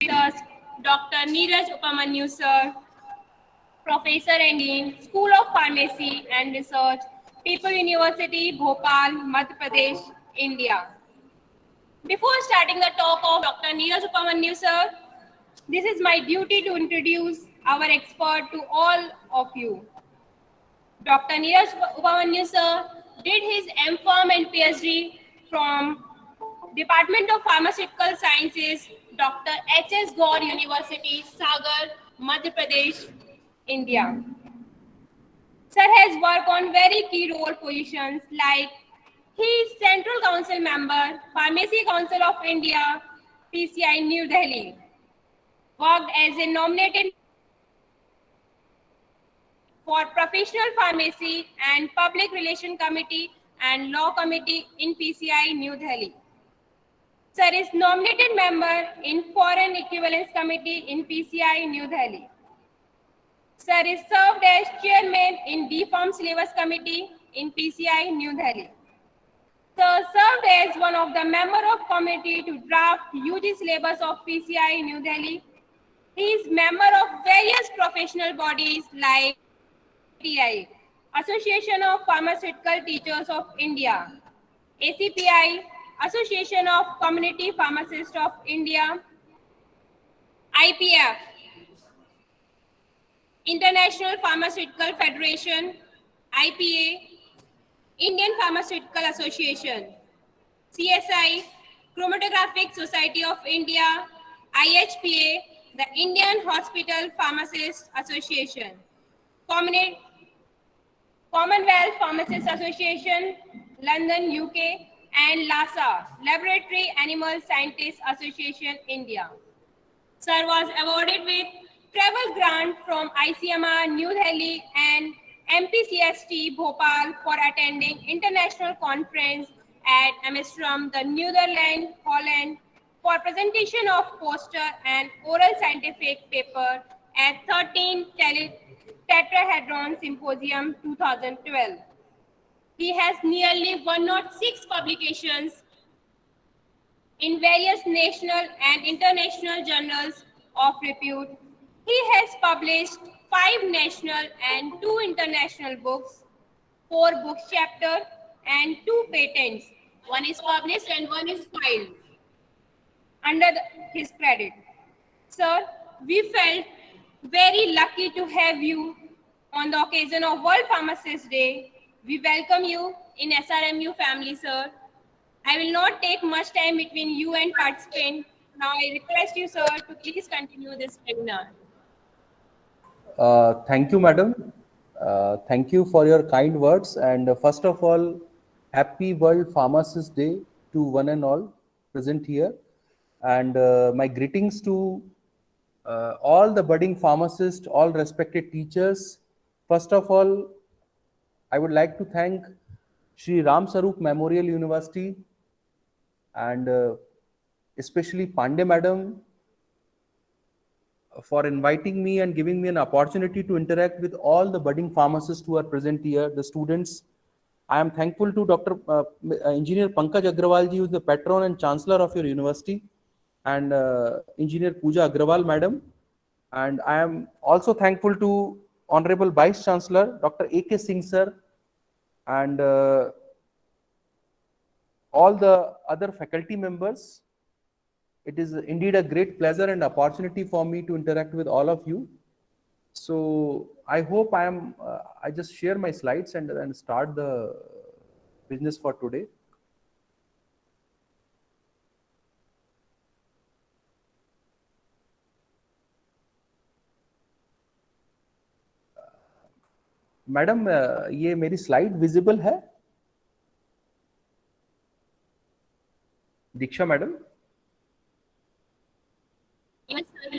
us Dr. Neeraj Upamanyu sir, Professor and Dean, School of Pharmacy and Research, People University, Bhopal, Madhya Pradesh, India. Before starting the talk of Dr. Neeraj Upamanyu sir, this is my duty to introduce our expert to all of you. Dr. Neeraj Upamanyu sir did his M.Pharm and PhD from Department of Pharmaceutical Sciences, Dr. H.S. Gaur University, Sagar, Madhya Pradesh, India. Sir has worked on very key role positions like he is Central Council member, Pharmacy Council of India, PCI New Delhi. Worked as a nominated for Professional Pharmacy and Public Relation Committee and Law Committee in PCI New Delhi. Sir is nominated member in Foreign Equivalence Committee in PCI New Delhi. Sir is served as chairman in D-Farm Syllabus Committee in PCI New Delhi. Sir served as one of the member of committee to draft UG syllabus of PCI New Delhi. He is member of various professional bodies like API, Association of Pharmaceutical Teachers of India, ACPI, Association of Community Pharmacists of India, IPF, International Pharmaceutical Federation, IPA, Indian Pharmaceutical Association, CSI, Chromatographic Society of India, IHPA, the Indian Hospital Pharmacists Association, Commonwealth Pharmacists Association, London, UK, and LASA, Laboratory Animal Scientists Association, India. Sir was awarded with travel grant from ICMR New Delhi and MPCST Bhopal for attending international conference at Amsterdam, the Netherlands, Holland, for presentation of poster and oral scientific paper at 13th Tetrahedron Symposium 2012. He has nearly 106 publications in various national and international journals of repute. He has published 5 national and 2 international books, 4 book chapters, and 2 patents. One is published and one is filed under his credit. Sir, we felt very lucky to have you on the occasion of World Pharmacist Day. We welcome you in SRMU family, sir. I will not take much time between you and participant. Now I request you, sir, to please continue this webinar. Thank you, madam. Thank you for your kind words. And first of all, happy World Pharmacist Day to one and all present here. And my greetings to all the budding pharmacists, all respected teachers. First of all, I would like to thank Shri Ram Sarup Memorial University and especially Pandey madam for inviting me and giving me an opportunity to interact with all the budding pharmacists who are present here, the students. I am thankful to Dr. Engineer Pankaj Agrawal ji, who is the patron and chancellor of your university, and Engineer Pooja Agrawal madam. And I am also thankful to Honorable Vice Chancellor Dr. A.K. Singh sir, and all the other faculty members. It is indeed a great pleasure and opportunity for me to interact with all of you. So I hope I just share my slides and start the business for today. Madam ये मेरी slide visible है? दीक्षा madam? Yes, sir.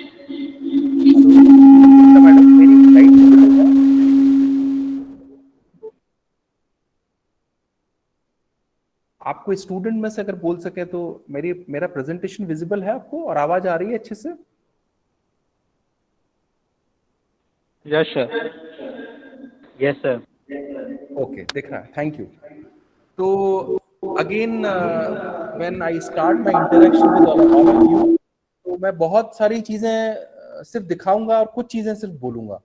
Madam मेरी slide visible है? आपको student में से अगर बोल सके तो मेरा प्रेजेंटेशन विजिबल है आपको और आवाज आ रही है अच्छे से? Yes sir. Yes sir. Okay, दिख रहा है. Thank you. तो again when I start my interaction with all of you, तो मैं बहुत सारी चीजें सिर्फ दिखाऊंगा और कुछ चीजें सिर्फ बोलूंगा।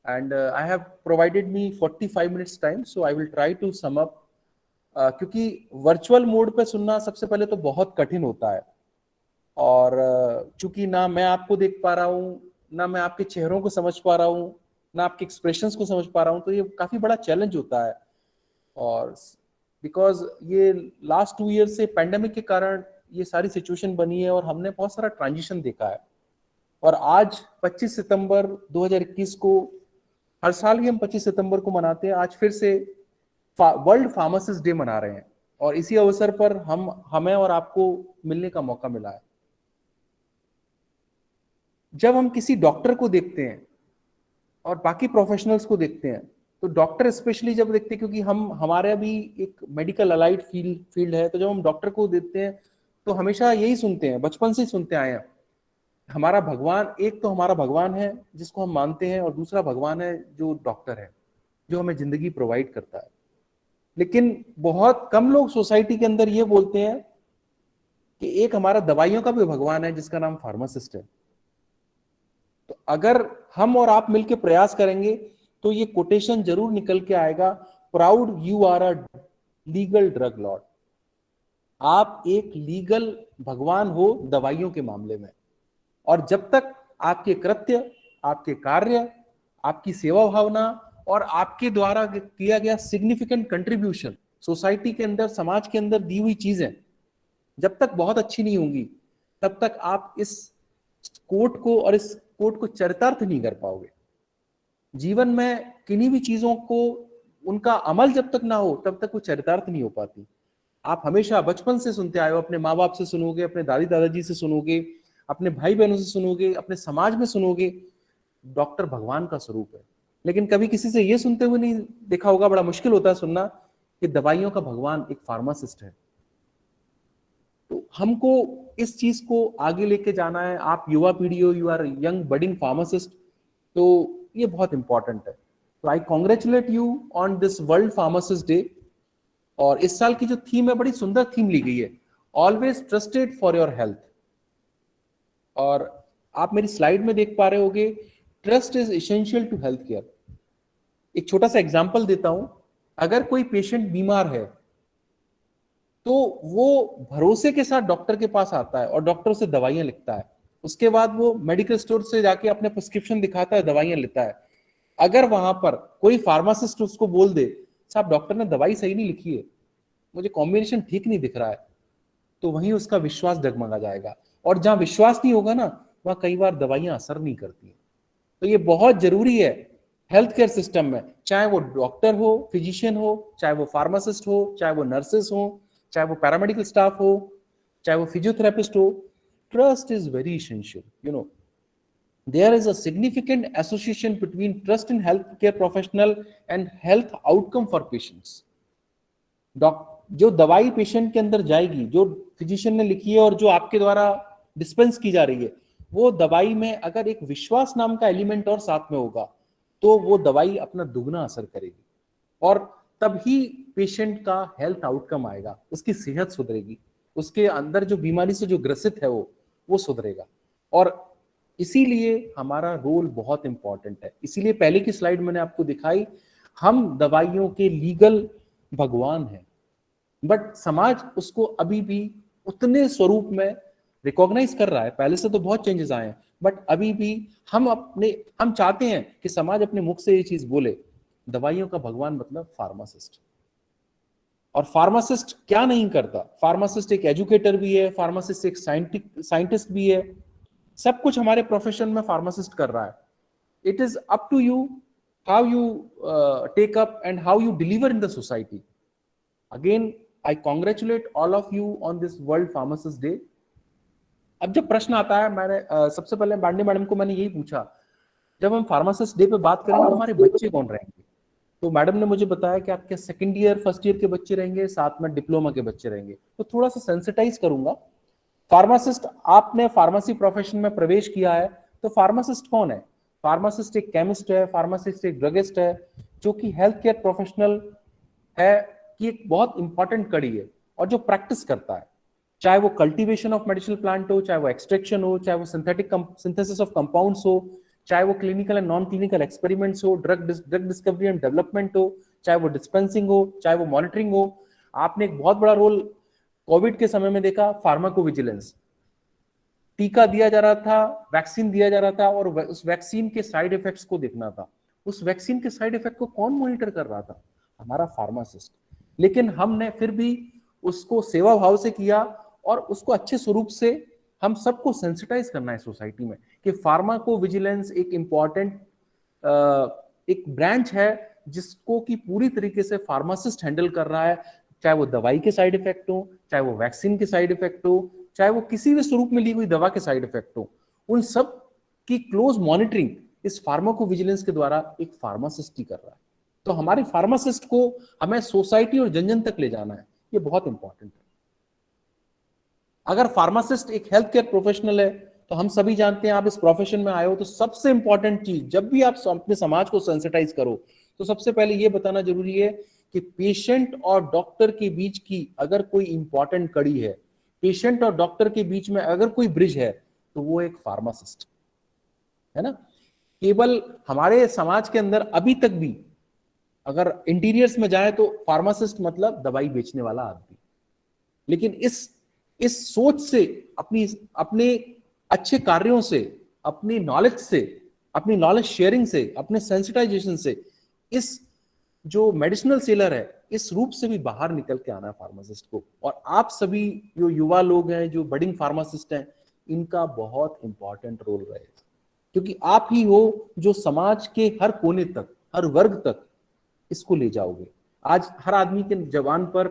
And I have provided me 45 minutes time, so I will try to sum up. क्योंकि वर्चुअल मोड पे सुनना सबसे पहले तो बहुत कठिन होता है, और चूंकि ना मैं आपको देख पा रहा हूँ, ना मैं आपके चेहरों को समझ पा रहा हूँ, ना आपके एक्सप्रेशंस को समझ पा रहा हूँ, तो ये काफी बड़ा चैलेंज होता है। और बिकॉज ये लास्ट 2 ईयर से पैंडेमिक के कारण ये सारी सिचुएशन बनी है, और हमने बहुत सारा ट्रांजिशन देखा है। और आज 25 सितंबर 2021 को, हर साल ही हम 25 सितंबर को मनाते हैं, आज फिर से वर्ल्ड फार्मासिस्ट डे मना रहे हैं, और इसी अवसर पर हमें और आपको मिलने का मौका मिला है। जब हम किसी डॉक्टर को देखते हैं और बाकी प्रोफेशनल्स को देखते हैं, तो डॉक्टर स्पेशली जब देखते हैं, क्योंकि हमारे भी एक मेडिकल अलाइड फील्ड है, तो जब हम डॉक्टर को देखते हैं तो हमेशा यही सुनते हैं, बचपन से ही सुनते आए हैं, हमारा भगवान, एक तो हमारा भगवान है जिसको हम मानते हैं, और दूसरा भगवान है जो डॉक्टर है, जो हमें जिंदगी प्रोवाइड करता है। लेकिन बहुत कम लोग सोसाइटी के अंदर ये बोलते हैं कि एक हमारा दवाइयों का भी भगवान है जिसका नाम फार्मासिस्ट है। तो अगर हम और आप मिलकर प्रयास करेंगे तो ये कोटेशन जरूर निकल के आएगा, proud you are a legal drug lord. आप एक लीगल भगवान हो दवाइयों के मामले में, और जब तक आपके कृत्य, आपके कार्य, आपकी सेवा भावना और आपके द्वारा किया गया सिग्निफिकेंट कंट्रीब्यूशन सोसाइटी के अंदर, समाज के अंदर दी हुई चीजें जब तक बहुत अच्छी नहीं होंगी, तब तक आप इस कोट को और इस कोट को चरितार्थ नहीं कर पाओगे। जीवन में किन्हीं भी चीजों को, उनका अमल जब तक ना हो तब तक वो चरितार्थ नहीं हो पाती। आप हमेशा बचपन से सुनते आए हो, अपने माँ बाप से सुनोगे, अपने दादी दादाजी से सुनोगे, अपने भाई बहनों से सुनोगे, अपने समाज में सुनोगे, डॉक्टर भगवान का स्वरूप है। लेकिन कभी किसी से ये सुनते हुए नहीं देखा होगा, बड़ा मुश्किल होता है सुनना, कि दवाइयों का भगवान एक फार्मासिस्ट है। तो हमको इस चीज को आगे लेके जाना है। आप युवा पीढ़ी हो, you are young budding pharmacist, तो ये बहुत इंपॉर्टेंट है। तो I congratulate you on this world pharmacist day. और इस साल की जो थीम है, बड़ी सुंदर थीम ली गई है, always trusted for your health. और आप मेरी स्लाइड में देख पा रहे होगे, trust is essential to health care. एक छोटा सा एग्जांपल देता हूं, अगर कोई पेशेंट बीमार है तो वो भरोसे के साथ डॉक्टर के पास आता है और डॉक्टर उसे दवाइयां लिखता है। उसके बाद वो मेडिकल स्टोर से जाके अपने प्रिस्क्रिप्शन दिखाता है, दवाइयां लेता है। अगर वहां पर कोई फार्मासिस्ट उसको बोल दे, साहब डॉक्टर ने दवाई सही नहीं लिखी है, मुझे कॉम्बिनेशन ठीक नहीं दिख रहा है, तो वहीं उसका विश्वास डगमगा जाएगा। और जहां विश्वास नहीं होगा ना, वहां कई बार दवाइयां असर नहीं करती। तो ये बहुत जरूरी है हेल्थ केयर सिस्टम में, चाहे वो डॉक्टर हो, फिजिशियन हो, चाहे वो फार्मासिस्ट हो, चाहे वो नर्सेस हो, चाहे वो पैरामेडिकल स्टाफ हो, चाहे वो फिजियोथेरेपिस्ट हो। Trust is very essential. You know, there is a significant association between trust in healthcare professional and health outcome for patients. जो दवाई पेशेंट के अंदर जाएगी, जो फिजिशियन ने लिखी है और जो आपके द्वारा डिस्पेंस की जा रही है, वो दवाई में अगर एक विश्वास नाम का एलिमेंट और साथ में होगा, तो वो दवाई अपना दुगना असर करेगी, और तभी पेशेंट का हेल्थ आउटकम आएगा, उसकी सेहत सुधरेगी, उसके अंदर जो बीमारी से जो ग्रसित है वो सुधरेगा। और इसीलिए हमारा रोल बहुत इंपॉर्टेंट है। इसीलिए पहले की स्लाइड मैंने आपको दिखाई, हम दवाइयों के लीगल भगवान हैं, बट समाज उसको अभी भी उतने स्वरूप में रिकॉग्नाइज कर रहा है। पहले से तो बहुत चेंजेस आए हैं, बट अभी भी हम चाहते हैं कि समाज अपने मुख से ये चीज बोले, दवाइयों का भगवान मतलब फार्मासिस्ट। और फार्मासिस्ट क्या नहीं करता, फार्मासिस्ट एक एजुकेटर भी है, फार्मासिस्ट एक साइंटिस्ट भी है, सब कुछ हमारे प्रोफेशन में फार्मासिस्ट कर रहा है। It is up to you how you take up and how you deliver in the society. Again I congratulate all of you on this world pharmacist day. अब जब प्रश्न आता है, मैंने सबसे पहले पांडे मैडम को मैंने यही पूछा, जब हम फार्मासिस्ट डे पे बात करेंगे तो हमारे बच्चे कौन रहेंगे? तो मैडम ने मुझे बताया कि आपके सेकंड ईयर फर्स्ट ईयर के बच्चे रहेंगे, साथ में डिप्लोमा के बच्चे रहेंगे। तो थोड़ा सा सेंसिटाइज करूंगा। फार्मासिस्ट, आपने फार्मेसी प्रोफेशन में प्रवेश किया है, तो फार्मासिस्ट कौन है? फार्मासिस्ट एक केमिस्ट है, फार्मासिस्ट एक ड्रगिस्ट है, जो कि हेल्थ केयर प्रोफेशनल है कि एक बहुत इंपॉर्टेंट कड़ी है और जो प्रैक्टिस करता है। चाहे वो कल्टीवेशन ऑफ मेडिसिनल प्लांट हो, चाहे वो एक्सट्रैक्शन हो, चाहे वो सिंथेसिस ऑफ कंपाउंड्स हो, चाहे वो clinical and non clinical experiments हो, ड्रग डिस्कवरी एंड डेवलपमेंट हो, चाहे वो डिस्पेंसिंग हो, चाहे वो मॉनिटरिंग हो। आपने एक बहुत बड़ा रोल कोविड के समय में देखा, फार्माकोविजिलेंस। टीका दिया जा रहा था, वैक्सीन दिया जा रहा था, और उस वैक्सीन के साइड इफेक्ट्स को देखना था। उस वैक्सीन के साइड इफेक्ट को कौन मॉनिटर कर रहा था? हमारा फार्मासिस्ट। लेकिन हमने फिर भी उसको सेवा भाव से किया, और उसको अच्छे स्वरूप से हम सबको सेंसिटाइज करना है सोसाइटी में कि फार्माकोविजिलेंस एक इंपॉर्टेंट एक ब्रांच है जिसको कि पूरी तरीके से फार्मासिस्ट हैंडल कर रहा है, चाहे वो दवाई के साइड इफेक्ट हो, चाहे वो वैक्सीन के साइड इफेक्ट हो, चाहे वो किसी भी स्वरूप में ली हुई दवा के साइड इफेक्ट हो, उन सब की क्लोज मॉनिटरिंग इस फार्माकोविजिलेंस के द्वारा एक फार्मासिस्ट ही कर रहा है। तो हमारे फार्मासिस्ट को हमें सोसाइटी और जन जन तक ले जाना है, ये बहुत इंपॉर्टेंट है। अगर फार्मासिस्ट एक हेल्थ केयर प्रोफेशनल है, तो हम सभी जानते हैं, आप इस प्रोफेशन में आए हो तो सबसे इंपॉर्टेंट चीज, जब भी आप अपने समाज को सेंसिटाइज करो, तो सबसे पहले ये बताना जरूरी है कि पेशेंट और डॉक्टर के बीच की अगर कोई इंपॉर्टेंट कड़ी है, पेशेंट और डॉक्टर के बीच में अगर कोई ब्रिज है, तो वो एक फार्मासिस्ट है ना। केवल हमारे समाज के अंदर अभी तक भी अगर इंटीरियर्स में जाए तो फार्मासिस्ट मतलब दवाई बेचने वाला आदमी। लेकिन इस सोच से, अपने अच्छे कार्यों से, अपनी नॉलेज से, अपनी नॉलेज शेयरिंग से, अपने सेंसिटाइजेशन से, इस जो मेडिसिनल सेलर है इस रूप से भी बाहर निकल के आना है फार्मासिस्ट को। और आप सभी जो युवा लोग हैं, जो बडिंग फार्मासिस्ट हैं, इनका बहुत इंपॉर्टेंट रोल रहेगा, क्योंकि आप ही हो जो समाज के हर कोने तक, हर वर्ग तक इसको ले जाओगे। आज हर आदमी के जवान पर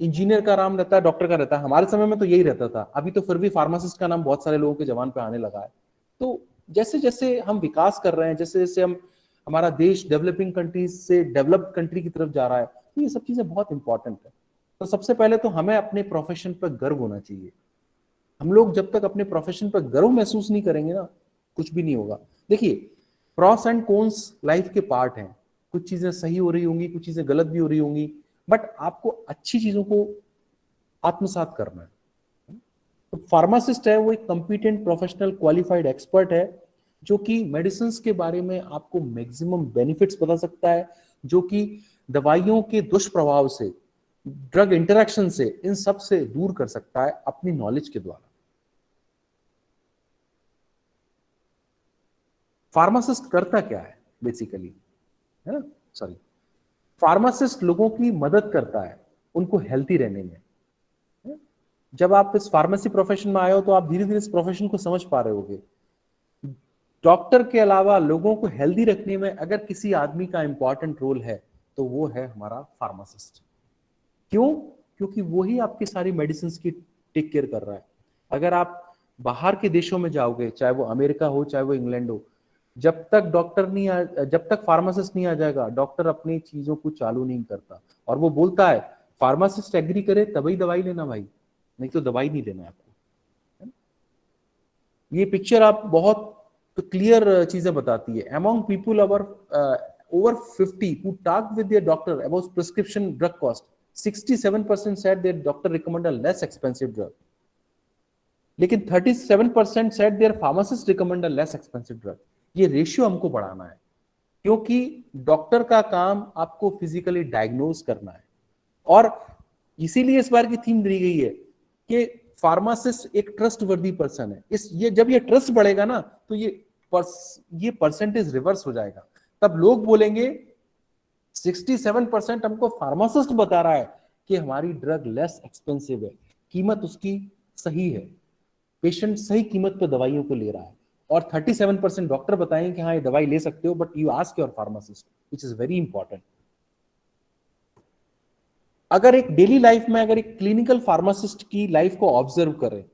इंजीनियर का नाम रहता है, डॉक्टर का रहता है। हमारे समय में तो यही रहता था, अभी तो फिर भी फार्मासिस्ट का नाम बहुत सारे लोगों के जवान पे आने लगा है। तो जैसे जैसे हम विकास कर रहे हैं, जैसे जैसे हमारा देश डेवलपिंग कंट्रीज से डेवलप्ड कंट्री की तरफ जा रहा है, तो ये सब चीजें बहुत इंपॉर्टेंट है। तो सबसे पहले तो हमें अपने प्रोफेशन पर गर्व होना चाहिए। हम लोग जब तक अपने प्रोफेशन पर गर्व महसूस नहीं करेंगे ना, कुछ भी नहीं होगा। देखिए, प्रॉस एंड कॉन्स लाइफ के पार्ट हैं। कुछ चीजें सही हो रही होंगी, कुछ चीजें गलत भी हो रही होंगी, बट आपको अच्छी चीजों को आत्मसात करना है। तो फार्मासिस्ट है वो एक कंपिटेंट प्रोफेशनल क्वालिफाइड एक्सपर्ट है, जो कि मेडिसिन के बारे में आपको मैक्सिमम बेनिफिट्स बता सकता है, जो कि दवाइयों के दुष्प्रभाव से, ड्रग इंटरेक्शन से, इन सब से दूर कर सकता है अपनी नॉलेज के द्वारा। फार्मासिस्ट करता क्या है बेसिकली, है ना, सॉरी, फार्मासिस्ट लोगों की मदद करता है उनको हेल्थी रहने में। जब आप इस फार्मेसी प्रोफेशन में आए हो तो आप धीरे धीरे इस प्रोफेशन को समझ पा रहे होगे। डॉक्टर के अलावा लोगों को हेल्दी रखने में अगर किसी आदमी का इंपॉर्टेंट रोल है तो वो है हमारा फार्मासिस्ट। क्यों? क्योंकि वही आपकी सारी मेडिसिन की टेक केयर कर रहा है। अगर आप बाहर के देशों में जाओगे, चाहे वो अमेरिका हो चाहे वो इंग्लैंड हो, जब तक फार्मासिस्ट नहीं आ जाएगा, डॉक्टर अपनी चीजों को चालू नहीं करता। और वो बोलता है फार्मासिस्ट एग्री करे तभी दवाई लेना भाई, नहीं तो दवाई नहीं लेना आपको। ये पिक्चर आप बहुत क्लियर चीजें बताती है। Among people over 50 who talked with their doctor about prescription drug cost, 67% said their doctor recommend a less expensive drug. लेकिन 37% said their pharmacist recommend a less expensive drug. ये रेशियो हमको बढ़ाना है, क्योंकि डॉक्टर का काम आपको फिजिकली डायग्नोज करना है। और इसीलिए इस बार की थीम दी गई है कि फार्मासिस्ट एक ट्रस्टवर्दी पर्सन है। जब ये ट्रस्ट बढ़ेगा ना, तो ये परसेंटेज रिवर्स हो जाएगा। तब लोग बोलेंगे 67% हमको फार्मासिस्ट बता रहा है कि हमारी ड्रग लेस एक्सपेंसिव है, कीमत उसकी सही है, पेशेंट सही कीमत पर दवाइयों को ले रहा है। और 37% डॉक्टर बताएंगे कि हाँ ये दवाई ले सकते हो, but you ask your pharmacist, which is very important. अगर एक डेली लाइफ में अगर एक क्लिनिकल फार्मासिस्ट की लाइफ को ऑब्जर्व करें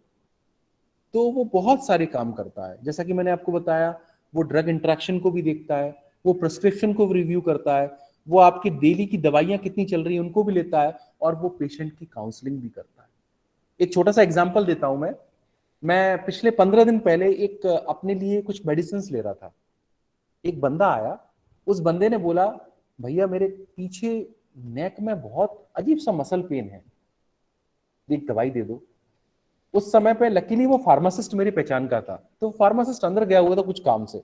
तो वो बहुत सारे काम करता है। जैसा कि मैंने आपको बताया, वो ड्रग इंटरेक्शन को भी देखता है, वो प्रिस्क्रिप्शन को रिव्यू करता है, वो आपकी डेली की दवाइयां कितनी चल रही है उनको भी लेता है, और वो पेशेंट की काउंसलिंग भी करता है। एक छोटा सा एग्जांपल देता हूं मैं पिछले 15 दिन पहले एक अपने लिए कुछ मेडिसिन ले रहा था। एक बंदा आया, उस बंदे ने बोला भैया मेरे पीछे नेक में बहुत अजीब सा मसल पेन है, एक दवाई दे दो। उस समय पे लकीली वो फार्मासिस्ट मेरी पहचान का था, तो फार्मासिस्ट अंदर गया हुआ था कुछ काम से,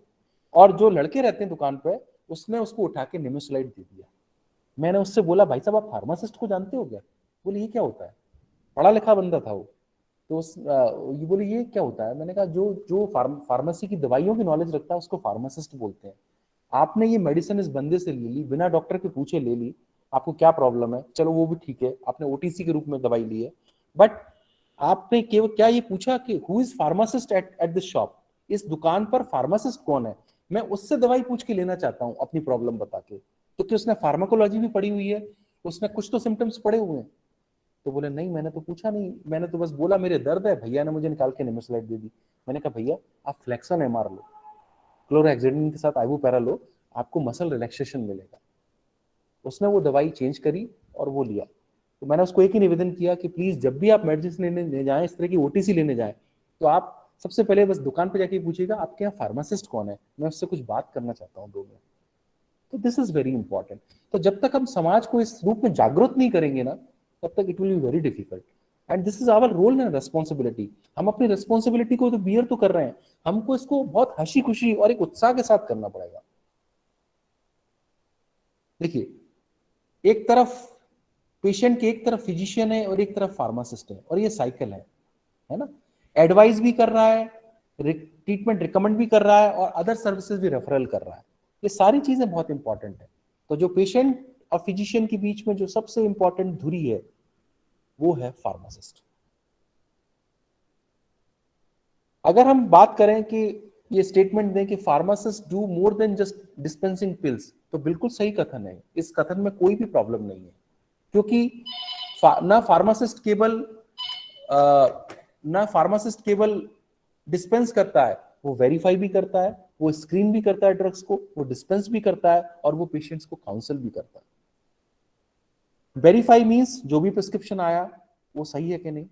और जो लड़के रहते हैं दुकान पे उसने उसको उठा के निमोसलाइड दे दिया। मैंने उससे बोला, भाई साहब आप फार्मासिस्ट को जानते हो क्या? बोले ये क्या होता है? पढ़ा लिखा बंदा था वो। तो ये बोले ये क्या होता है? मैंने कहा जो जो फार्मेसी की दवाइयों की नॉलेज रखता है उसको फार्मासिस्ट बोलते हैं। आपने ये मेडिसिन इस बंदे से ले ली, बिना डॉक्टर के पूछे ले ली, आपको क्या प्रॉब्लम है, चलो वो भी ठीक है, आपने ओटीसी के रूप में दवाई ली है, बट आपने केवल क्या ये पूछा कि who is pharmacist at this shop? इस दुकान पर फार्मासिस्ट कौन है? मैं उससे दवाई पूछ के लेना चाहता हूँ अपनी प्रॉब्लम बता के, क्योंकि उसने फार्माकोलॉजी भी पढ़ी हुई है, उसने कुछ तो सिम्टम्स पढ़े हुए हैं। तो बोले नहीं मैंने तो पूछा नहीं, मैंने तो बस बोला मेरे दर्द है, भैया ने मुझे निकाल के निमोसलाइड दे दी। मैंने कहा भैया आप फ्लेक्सन एमआर लो, क्लोरोहेक्सिडिन के साथ आइबुपेरा लो, आपको मसल रिलैक्सेशन मिलेगा। उसने वो दवाई चेंज करी और वो लिया। तो मैंने उसको एक ही निवेदन किया कि प्लीज जब भी आप मेडिसिन लेने जाएं, इस तरह की ओटीसी लेने जाएं, तो आप सबसे पहले बस दुकान पर जाके पूछिएगा आपके यहाँ फार्मासिस्ट कौन है, मैं उससे कुछ बात करना चाहता हूँ 2 मिनट। तो दिस इज वेरी इंपॉर्टेंट। तो जब तक हम समाज को इस रूप में जागरूक नहीं करेंगे ना, तब तक it will be very difficult. And this is our role and responsibility. हम अपनी रेस्पॉन्सिबिलिटी को तो बियर तो कर रहे हैं, हमको इसको बहुत हंसी खुशी और एक उत्साह के साथ करना पड़ेगा। देखिए एक तरफ पेशेंट की, एक तरफ फिजिशियन है और एक तरफ फार्मासिस्ट है, और ये साइकिल है ना। एडवाइस भी कर रहा है, ट्रीटमेंट रिकमेंड भी कर रहा है, और अदर सर्विसेज भी रेफरल कर रहा है। ये सारी चीजें बहुत इंपॉर्टेंट है। तो जो पेशेंट और फिजिशियन के बीच में जो सबसे इंपॉर्टेंट धुरी है वो है फार्मासिस्ट। अगर हम बात करें कि ये स्टेटमेंट दें कि pharmacist do more than just dispensing pills, तो बिल्कुल सही कथन है, इस कथन में कोई भी प्रॉब्लम नहीं है, क्योंकि ना फार्मासिस्ट केवल डिस्पेंस करता है, वो वेरीफाई भी करता है, वो स्क्रीन भी करता है ड्रग्स को, वो डिस्पेंस भी करता है, और वो पेशेंट्स को काउंसल भी करता है। वेरीफाई मींस जो भी प्रिस्क्रिप्शन आया वो सही है कि नहीं,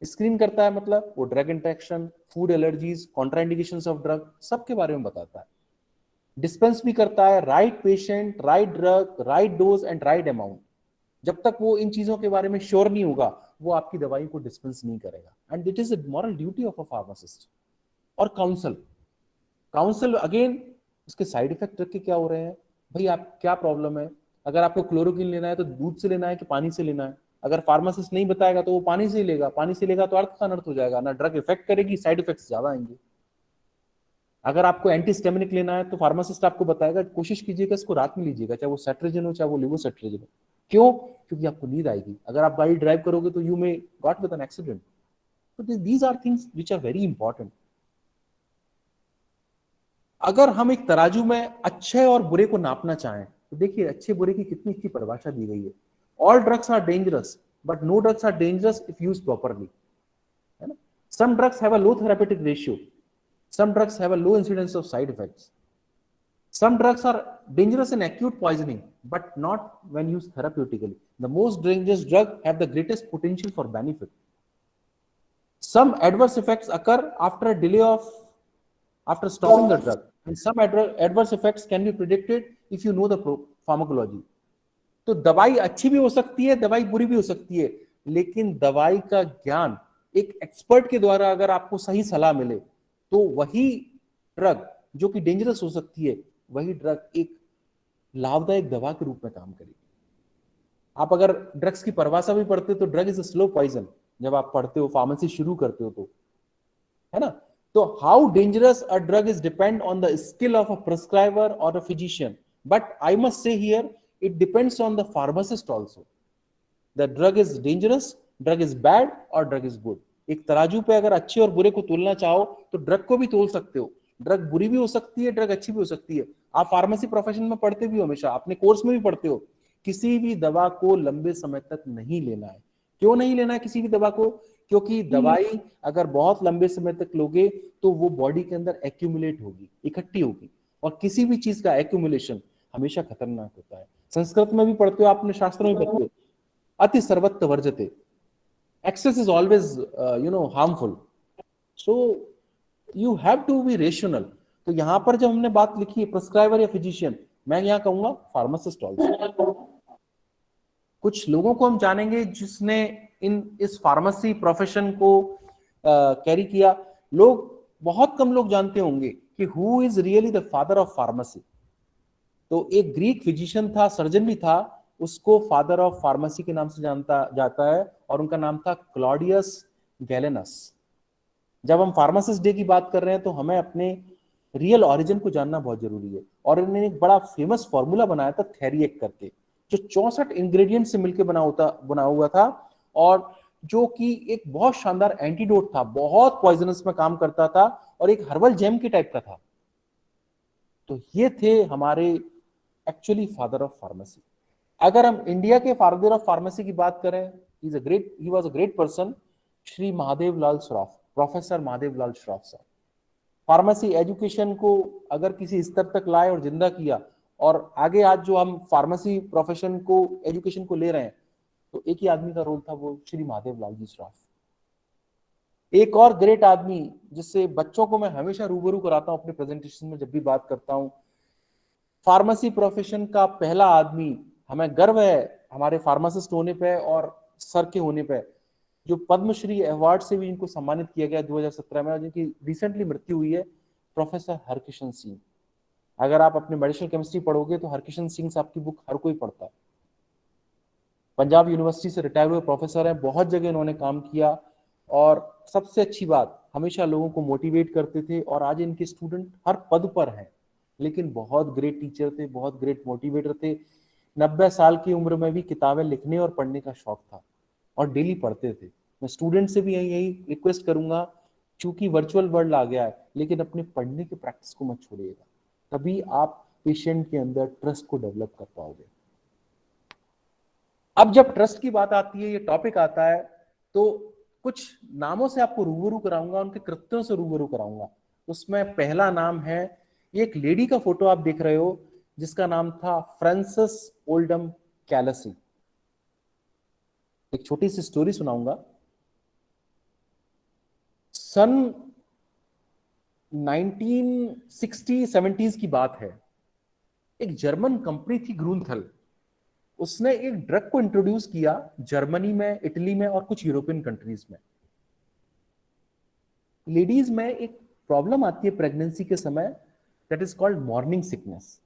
स्क्रीन करता है मतलब वो drug interaction, food allergies, contraindications of drug सबके बारे में बताता है। डिस्पेंस भी करता है right patient, right drug, right dose and right amount. जब तक वो इन चीजों के बारे में श्योर नहीं होगा वो आपकी दवाई को डिस्पेंस नहीं करेगा। And it is a moral duty of a pharmacist. और काउंसल अगेन, उसके साइड इफेक्ट रख के क्या हो रहे हैं, भाई आप क्या प्रॉब्लम है, अगर आपको क्लोरोक्विन लेना है तो दूध से लेना है कि पानी से लेना है। अगर फार्मासिस्ट नहीं बताएगा तो वो पानी से ही लेगा, पानी से लेगा तो अर्थ का अनर्थ हो जाएगा, ना ड्रग इफेक्ट करेगी, साइड इफेक्ट्स ज्यादा आएंगे। अगर आपको एंटीस्टेमिनिक लेना है तो फार्मासिस्ट आपको बताएगा कोशिश कीजिएगा इसको रात में लीजिएगा, चाहे वो सेट्रिजिन हो चाहे वो लिवोसेट्रिजिन हो। क्यों? क्योंकि आपको नींद आएगी, अगर आप गाड़ी ड्राइव करोगे तो you may got with an accident. तो these are things which are very important. अगर हम एक तराजू में अच्छे और बुरे को नापना चाहें तो देखिए अच्छे बुरे की कितनी अच्छी परिभाषा दी गई है। All drugs are dangerous but no drugs are dangerous if used properly, है ना। Some drugs have a low therapeutic ratio, some drugs have a low incidence of side effects, some drugs are dangerous in acute poisoning but not when used therapeutically. The most dangerous drug have the greatest potential for benefit. Some adverse effects occur after a delay of after stopping the drug, and some adverse effects can be predicted if you know the pharmacology. तो दवाई अच्छी भी हो सकती है, दवाई बुरी भी हो सकती है, लेकिन दवाई का ज्ञान एक एक्सपर्ट के द्वारा अगर आपको सही सलाह मिले तो वही ड्रग जो कि डेंजरस हो सकती है, वही ड्रग एक लाभदायक दवा के रूप में काम करेगी। आप अगर ड्रग्स की परिभाषा भी पढ़ते हो तो drug is a slow poison, जब आप पढ़ते हो फार्मेसी शुरू करते हो तो, है ना। तो how dangerous a drug is depend on the skill of a prescriber और a physician, but I must say here it depends on the pharmacist also. The drug is dangerous, drug is bad or drug is good. एक तराजू पे अगर अच्छे और बुरे को तोलना चाहो तो ड्रग को भी तोल सकते हो, ड्रग बुरी भी हो सकती है, ड्रग अच्छी भी हो सकती है। आप फार्मेसी प्रोफेशन में पढ़ते भी हो, हमेशा अपने कोर्स में भी पढ़ते हो, किसी भी दवा को लंबे समय तक नहीं लेना है। क्यों नहीं लेना है किसी भी दवा को? क्योंकि दवाई अगर बहुत लंबे समय तक लोगे तो वो बॉडी के अंदर एक्यूमुलेट होगी, इकट्ठी होगी, और किसी भी चीज का एक्यूमुलेशन हमेशा खतरनाक होता है। संस्कृत में भी पढ़ते हो, आपने शास्त्रों में पढ़ते हो, अति सर्वत्र वर्जते, excess is always harmful, so you have to be rational. तो यहां पर जब हमने बात लिखी है प्रिस्क्राइबर या फिजिशियन, मैं यहां कहूंगा फार्मासिस्ट ऑल्सो। कुछ लोगों को हम जानेंगे जिसने इस फार्मेसी प्रोफेशन को कैरी किया। लोग, बहुत कम लोग जानते होंगे कि who is really the father of pharmacy. तो एक ग्रीक फिजिशियन था, सर्जन भी था, उसको फादर ऑफ फार्मेसी के नाम से जानता जाता है, और उनका नाम था क्लॉडियस गैलेनस। जब हम फार्मासिस्ट डे की बात कर रहे हैं तो हमें अपने रियल ऑरिजिन को जानना बहुत जरूरी है। और इन्होंने एक बड़ा फेमस फॉर्मूला बनाया था थेरिएक करके, जो 64 इंग्रेडिएंट से मिलकर बना हुआ था, और जो कि एक बहुत शानदार एंटीडोट था, बहुत पॉइजनस में काम करता था, और एक हर्बल जेम के टाइप का था। तो ये थे हमारे एक्चुअली फादर ऑफ फार्मेसी। अगर हम इंडिया के फादर ऑफ फार्मेसी की बात करें, he was a great person, Shri Mahadev Lal Shroff, professor Mahadev Lal Shroff साहब। फार्मेसी एजुकेशन को अगर किसी स्तर तक लाए और जिंदा किया, और आगे आज जो हम फार्मेसी प्रोफेशन को, एजुकेशन को ले रहे हैं, तो एक ही आदमी का रोल था, वो श्री महादेव लाल जी श्रॉफ। एक और ग्रेट आदमी जिससे बच्चों को मैं हमेशा रूबरू कराता हूं अपने प्रेजेंटेशन में जब भी बात करता हूं, फार्मेसी प्रोफेशन का पहला आदमी, हमें गर्व है हमारे फार्मासिस्ट होने पे और सर के होने पे, जो पद्मश्री अवार्ड से भी इनको सम्मानित किया गया 2017 में, और जिनकी रिसेंटली मृत्यु हुई है, प्रोफेसर हरकिशन सिंह। अगर आप अपने मेडिसिनल केमिस्ट्री पढ़ोगे तो हरकिशन सिंह साहब की बुक हर कोई पढ़ता है। पंजाब यूनिवर्सिटी से रिटायर हुए प्रोफेसर हैं, बहुत जगह इन्होंने काम किया, और सबसे अच्छी बात, हमेशा लोगों को मोटिवेट करते थे, और आज इनके स्टूडेंट हर पद पर हैं, लेकिन बहुत ग्रेट टीचर थे, बहुत ग्रेट मोटिवेटर थे। 90 साल की उम्र में भी किताबें लिखने और पढ़ने का शौक था, और डेली पढ़ते थे। मैं स्टूडेंट से भी यही रिक्वेस्ट करूंगा, चूंकि वर्चुअल वर्ल्ड आ गया है, लेकिन अपने पढ़ने की प्रैक्टिस को मत छोड़िएगा, तभी आप पेशेंट के अंदर ट्रस्ट को डेवलप कर पाओगे। अब जब ट्रस्ट की बात आती है, ये टॉपिक आता है, तो कुछ नामों से आपको रूबरू कराऊंगा, उनके कृत्यों से रूबरू कराऊंगा। उसमें पहला नाम है, एक लेडी का फोटो आप देख रहे हो, जिसका नाम था फ्रांसिस ओल्डम कैलसी। एक छोटी सी स्टोरी सुनाऊंगा। सन 1960-70s की बात है। एक जर्मन कंपनी थी ग्रूनथल, उसने एक ड्रग को इंट्रोड्यूस किया जर्मनी में, इटली में और कुछ यूरोपियन कंट्रीज में। लेडीज में एक प्रॉब्लम आती है प्रेगनेंसी के समय, that is called morning sickness,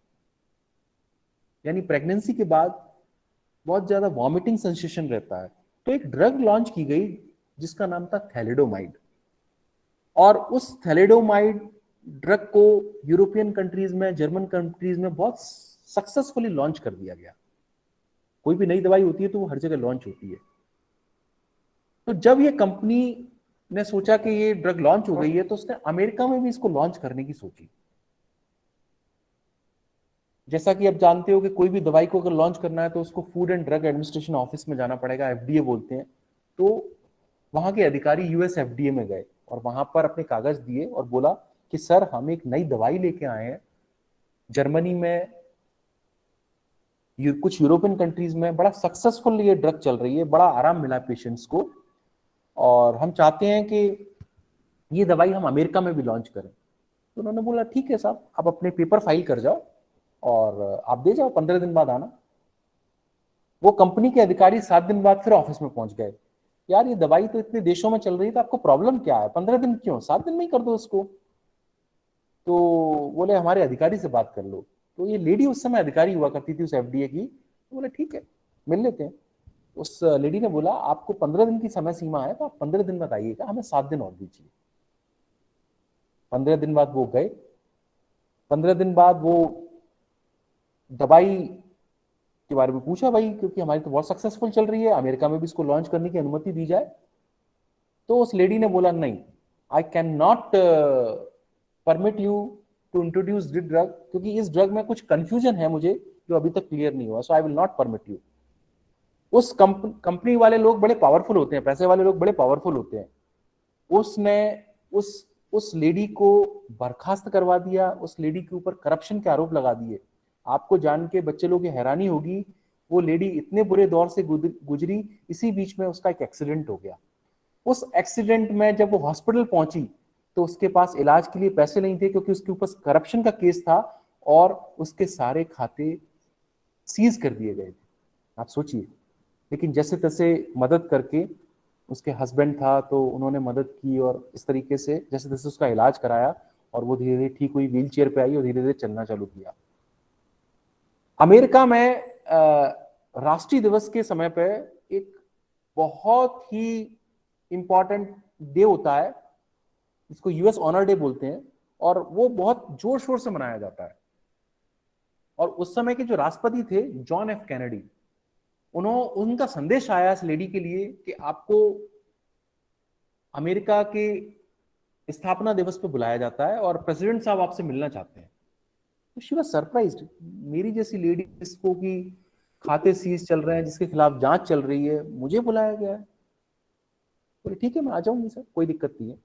यानी प्रेगनेंसी के बाद बहुत ज्यादा वॉमिटिंग सेंसेशन रहता है। तो एक ड्रग लॉन्च की गई जिसका नाम था थैलिडोमाइड, और उस थैलिडोमाइड ड्रग को यूरोपियन कंट्रीज में, जर्मन कंट्रीज में बहुत सक्सेसफुली लॉन्च कर दिया गया। कोई भी नई दवाई होती है तो वो हर जगह लॉन्च होती है। तो जब ये कंपनी ने सोचा कि ये ड्रग लॉन्च हो गई है, तो उसने अमेरिका में भी इसको लॉन्च करने की सोची। जैसा कि आप जानते हो कि कोई भी दवाई को अगर लॉन्च करना है तो उसको food and drug administration office में जाना पड़ेगा, एफडीए बोलते हैं। तो वहां के अधिकारी यूएस एफडीए में गए और वहां पर अपने कागज दिए और बोला कि सर, हम एक नई दवाई लेके आए हैं, जर्मनी में, कुछ यूरोपियन कंट्रीज में बड़ा सक्सेसफुल ये ड्रग चल रही है, बड़ा आराम मिला पेशेंट्स को, और हम चाहते हैं कि ये दवाई हम अमेरिका में भी लॉन्च करें। तो उन्होंने बोला ठीक है साहब, आप अपने पेपर फाइल कर जाओ और आप दे जाओ, 15 दिन बाद आना। वो कंपनी के अधिकारी 7 दिन बाद फिर ऑफिस में पहुंच गए। यार, ये दवाई तो इतने देशों में चल रही है, तो आपको प्रॉब्लम क्या है, 15 दिन क्यों, 7 दिन में ही कर दो उसको। तो बोले हमारे अधिकारी से बात कर लो। तो ये लेडी उस समय अधिकारी हुआ करती थी उस एफडीए की। तो बोले ठीक है, मिल लेते हैं। उस लेडी ने बोला आपको 15 दिन की समय सीमा है, तो आप 15 दिन बाद आइएगा, हमें 7 दिन और दीजिए। 15 दिन बाद वो गए। 15 दिन बाद वो दवाई के बारे में पूछा, भाई क्योंकि हमारी तो बहुत सक्सेसफुल चल रही है, अमेरिका में भी इसको लॉन्च करने की अनुमति दी जाए। तो उस लेडी ने बोला नहीं, I can not permit you to introduce this drug, क्योंकि इस ड्रग में कुछ कंफ्यूजन है मुझे जो अभी तक क्लियर नहीं हुआ, so I will not permit you. उस कंपनी वाले लोग बड़े पावरफुल होते हैं, पैसे वाले लोग बड़े पावरफुल होते हैं। उसने उस लेडी को बर्खास्त करवा दिया, उस लेडी के ऊपर करप्शन के आरोप लगा दिए। आपको जान के बच्चे लोग हैरानी होगी, वो लेडी इतने बुरे दौर से गुजरी, इसी बीच में उसका एक एक्सीडेंट हो गया। उस एक्सीडेंट में जब वो हॉस्पिटल पहुंची तो उसके पास इलाज के लिए पैसे नहीं थे, क्योंकि उसके ऊपर करप्शन का केस था और उसके सारे खाते सीज कर दिए गए थे। आप सोचिए, लेकिन जैसे तैसे मदद करके उसके हस्बैंड था तो उन्होंने मदद की और इस तरीके से जैसे तैसे उसका इलाज कराया और वो धीरे धीरे ठीक हुई, व्हील चेयर पे आई और धीरे धीरे चलना चालू किया। अमेरिका में राष्ट्रीय दिवस के समय पे एक बहुत ही इंपॉर्टेंट डे होता है जिसको यूएस ऑनर डे बोलते हैं और वो बहुत जोर शोर से मनाया जाता है। और उस समय के जो राष्ट्रपति थे जॉन एफ कैनेडी, उनका संदेश आया इस लेडी के लिए कि आपको अमेरिका के स्थापना दिवस पे बुलाया जाता है और प्रेसिडेंट साहब आपसे मिलना चाहते हैं। तो शी वाज सरप्राइज्ड, मेरी जैसी लेडी जिसको कि खाते सीज चल रहे हैं, जिसके खिलाफ जांच चल रही है, मुझे बुलाया गया है। बोले ठीक है मैं आ जाऊंगी सर, कोई दिक्कत नहीं है।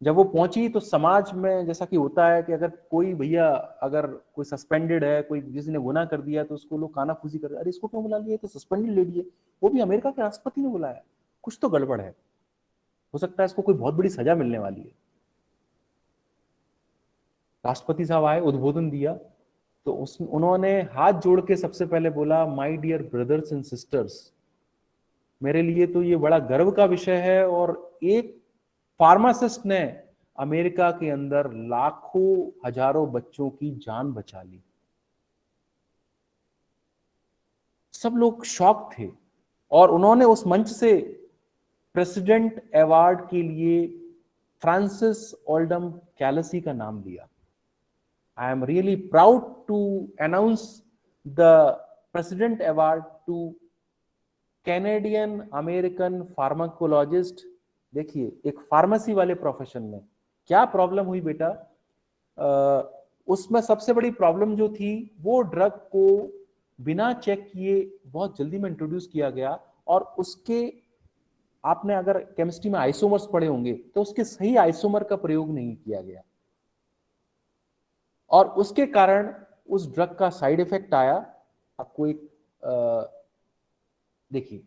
जब वो पहुंची तो समाज में जैसा कि होता है कि अगर कोई भैया अगर कोई सस्पेंडेड है, कोई किसी ने गुनाह कर दिया तो उसको लोग कानाफूसी करते, अरे इसको क्यों बुला लिया, तो सस्पेंडेड लेडी है, वो भी अमेरिका के राष्ट्रपति ने बुलाया, कुछ तो गड़बड़ है, हो सकता है इसको कोई बहुत बड़ी सजा मिलने वाली है। राष्ट्रपति साहब आए, उद्बोधन दिया तो उन्होंने हाथ जोड़ के सबसे पहले बोला, my dear brothers and sisters, मेरे लिए तो ये बड़ा गर्व का विषय है और एक फार्मासिस्ट ने अमेरिका के अंदर लाखों हजारों बच्चों की जान बचा ली। सब लोग शॉक थे और उन्होंने उस मंच से प्रेसिडेंट अवार्ड के लिए फ्रांसिस ओल्डम कैलसी का नाम लिया। I am really proud to announce the President Award to Canadian American Pharmacologist। देखिए एक फार्मेसी वाले प्रोफेशन में क्या प्रॉब्लम हुई बेटा, उसमें सबसे बड़ी प्रॉब्लम जो थी वो ड्रग को बिना चेक किए बहुत जल्दी में इंट्रोड्यूस किया गया और उसके, आपने अगर केमिस्ट्री में आइसोमर्स पढ़े होंगे तो उसके सही आइसोमर का प्रयोग नहीं किया गया और उसके कारण उस ड्रग का साइड इफेक्ट आया। आपको एक देखिए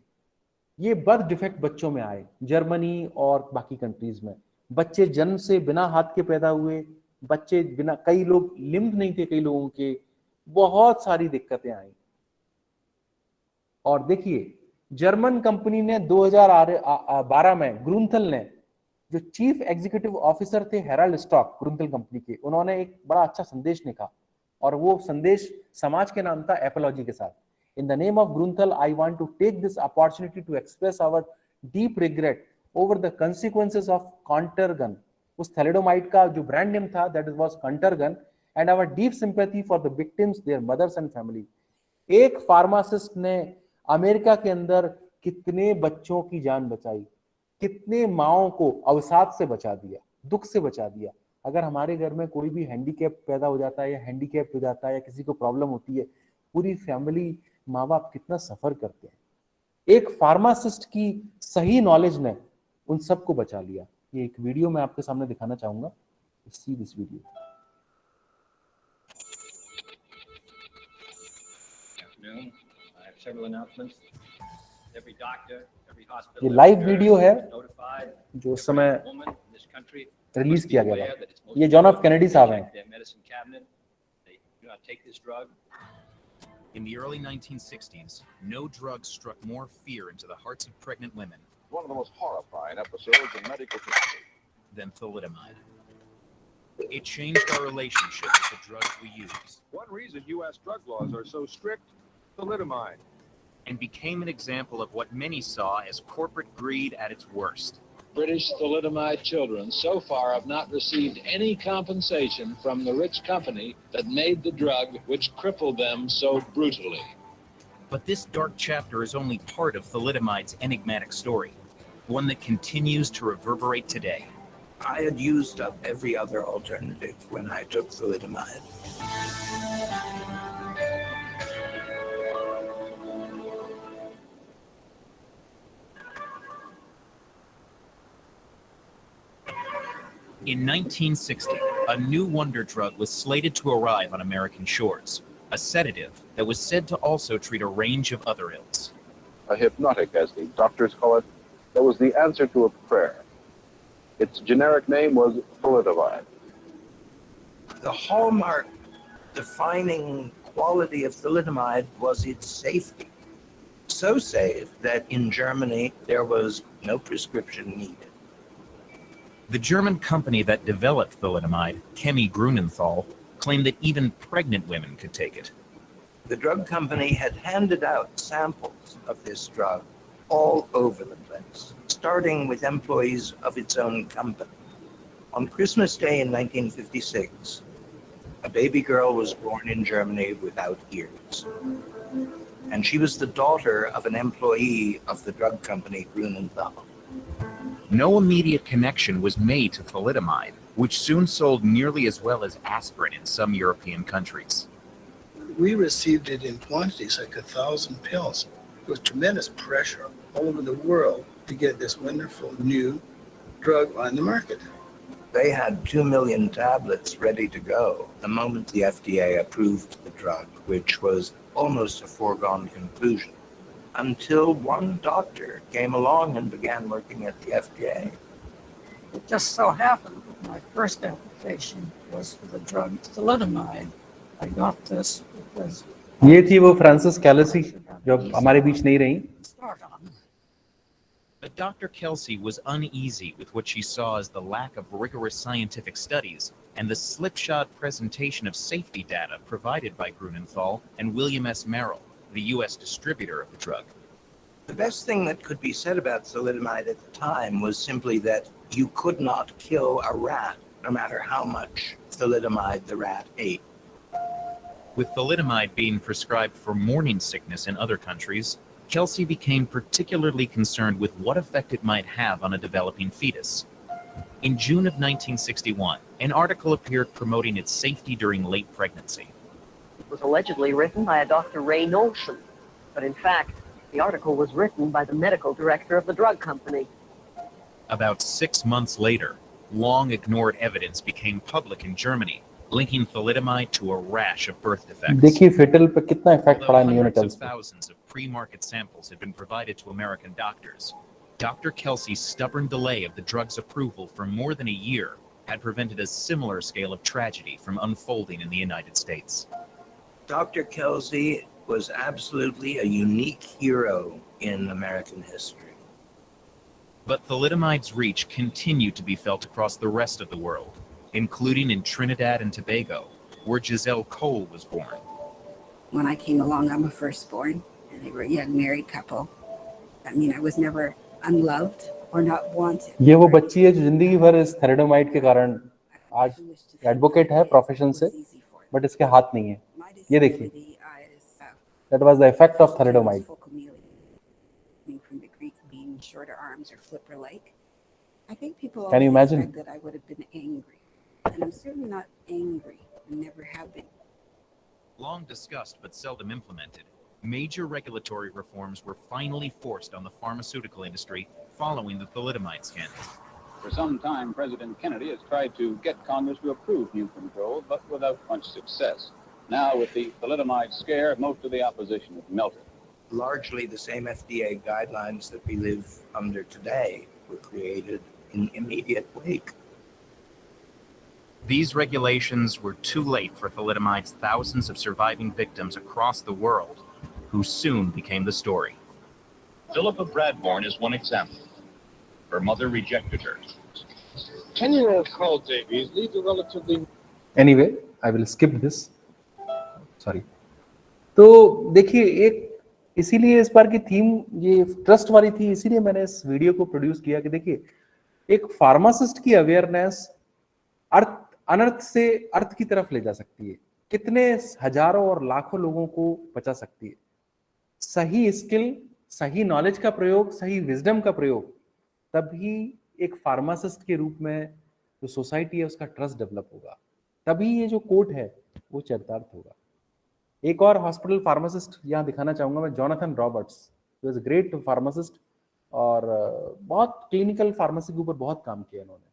ये बर्थ डिफेक्ट बच्चों में आए, जर्मनी और बाकी कंट्रीज में बच्चे जन्म से बिना हाथ के पैदा हुए, बच्चे बिना, कई लोग लिम्ब नहीं थे, कई लोगों के, बहुत सारी दिक्कतें आई। और देखिए जर्मन कंपनी ने 2012 में ग्रुंथल ने, जो चीफ एग्जीक्यूटिव ऑफिसर थे हेराल्ड स्टॉक ग्रुंथल कंपनी के, उन्होंने एक बड़ा अच्छा संदेश लिखा और वो संदेश समाज के नाम था एपोलॉजी के साथ। In the name of Grunenthal I want to take this opportunity to express our deep regret over the consequences of Contergan. उस थैलिडोमाइड का जो ब्रांड नेम था that was Contergan, and our deep sympathy for the victims, their mothers and family. एक pharmacist ने America के अंदर कितने बच्चों की जान बचाई, कितने माओं को अवसाद से बचा दिया, दुख से बचा दिया। अगर हमारे घर में कोई भी हैंडीकैप पैदा हो जाता है या हैंडीकैप हो जाता है या किसी को प्रॉब्लम होती है, पूरी फैमिली, माँ बाप कितना सफर करते हैं। एक फार्मासिस्ट की सही नॉलेज ने उन सबको बचा लिया। ये एक वीडियो मैं आपके सामने दिखाना चाहूंगा, सी दिस वीडियो। ये लाइव वीडियो है जो उस समय रिलीज किया गया था। ये जॉन एफ कैनेडी साहब हैं। In the early 1960s, no drug struck more fear into the hearts of pregnant women. One of the most horrifying episodes in medical history. Than thalidomide. It changed our relationship with the drugs we use. One reason U.S. drug laws are so strict, thalidomide. And became an example of what many saw as corporate greed at its worst. British thalidomide children so far have not received any compensation from the rich company that made the drug which crippled them so brutally. But this dark chapter is only part of thalidomide's enigmatic story, one that continues to reverberate today. I had used up every other alternative when I took thalidomide. In 1960, a new wonder drug was slated to arrive on American shores, a sedative that was said to also treat a range of other ills. A hypnotic, as the doctors call it, that was the answer to a prayer. Its generic name was thalidomide. The hallmark defining quality of thalidomide was its safety. so safe that in Germany there was no prescription needed. The German company that developed thalidomide, Chemie Grunenthal, claimed that even pregnant women could take it. The drug company had handed out samples of this drug all over the place, starting with employees of its own company. On Christmas Day in 1956, a baby girl was born in Germany without ears. And she was the daughter of an employee of the drug company Grunenthal. No immediate connection was made to thalidomide, which soon sold nearly as well as aspirin in some European countries. We received it in quantities, like 1,000 pills. There was tremendous pressure all over the world to get this wonderful new drug on the market. They had 2 million tablets ready to go the moment the FDA approved the drug, which was almost a foregone conclusion, until one doctor came along and began working at the FDA. It just so happened that my first application was for the drug thalidomide. I got this because ये थी वो Francis कैलसी जो अब हमारे बीच नहीं रही. start on. But Dr. Kelsey was uneasy with what she saw as the lack of rigorous scientific studies and the slipshod presentation of safety data provided by Grunenthal and William S. Merrill, the U.S. distributor of the drug. The best thing that could be said about thalidomide at the time was simply that you could not kill a rat, no matter how much thalidomide the rat ate. With thalidomide being prescribed for morning sickness in other countries, Kelsey became particularly concerned with what effect it might have on a developing fetus. In June of 1961, an article appeared promoting its safety during late pregnancy. It was allegedly written by a Dr. Ray Nolson, but in fact, the article was written by the medical director of the drug company. About 6 months later, long-ignored evidence became public in Germany, linking thalidomide to a rash of birth defects. देखिए fetal पे कितना effect Although पड़ा hundreds neonatals of पे. thousands of pre-market samples had been provided to American doctors, Dr. Kelsey's stubborn delay of the drug's approval for more than a year had prevented a similar scale of tragedy from unfolding in the United States. Dr. Kelsey was absolutely a unique hero in American history. But thalidomide's reach continued to be felt across the rest of the world, including in Trinidad and Tobago, where Giselle Cole was born. When I came along, I'm a firstborn, and they were a young married couple. I mean, I was never unloved or not wanted. ये वो बच्ची है जो जिंदगी भर इस thalidomide के कारण आज एडवोकेट है प्रोफेशन से, बट इसके हाथ नहीं है. ये देखिए, that was the effect of thalidomide. From the Greek being shorter arms or flipper-like. I think people Can you always imagine? said that I would have been angry, and I'm certainly not angry. I never have been. Long discussed but seldom implemented, major regulatory reforms were finally forced on the pharmaceutical industry following the thalidomide scandal. For some time, President Kennedy has tried to get Congress to approve new control, but without much success. Now, with the thalidomide scare, most of the opposition has melted. Largely the same FDA guidelines that we live under today were created in immediate wake. These regulations were too late for thalidomide's thousands of surviving victims across the world, who soon became the story. Philippa Bradbourne is one example. Her mother rejected her. 10-year-old Carl Davies leads a relatively... Anyway, I will skip this. Sorry. तो देखिए, एक इसीलिए इस बार की theme ये trust वाली थी, इसीलिए मैंने इस वीडियो को प्रोड्यूस किया कि देखिए, एक फार्मासिस्ट की अवेयरनेस अनर्थ से अर्थ की तरफ ले जा सकती है, कितने हजारों और लाखों लोगों को बचा सकती है. सही स्किल, सही नॉलेज का प्रयोग, सही विजडम का प्रयोग, तभी एक फार्मासिस्ट के रूप में जो सोसाइटी है उसका ट्रस्ट डेवलप होगा, तभी ये जो कोट है वो चरितार्थ होगा. एक और हॉस्पिटल फार्मासिस्ट यहाँ दिखाना चाहूंगा मैं, Jonathan Roberts, he was a great pharmacist और बहुत क्लिनिकल फार्मेसी के ऊपर बहुत काम किया इन्होंने.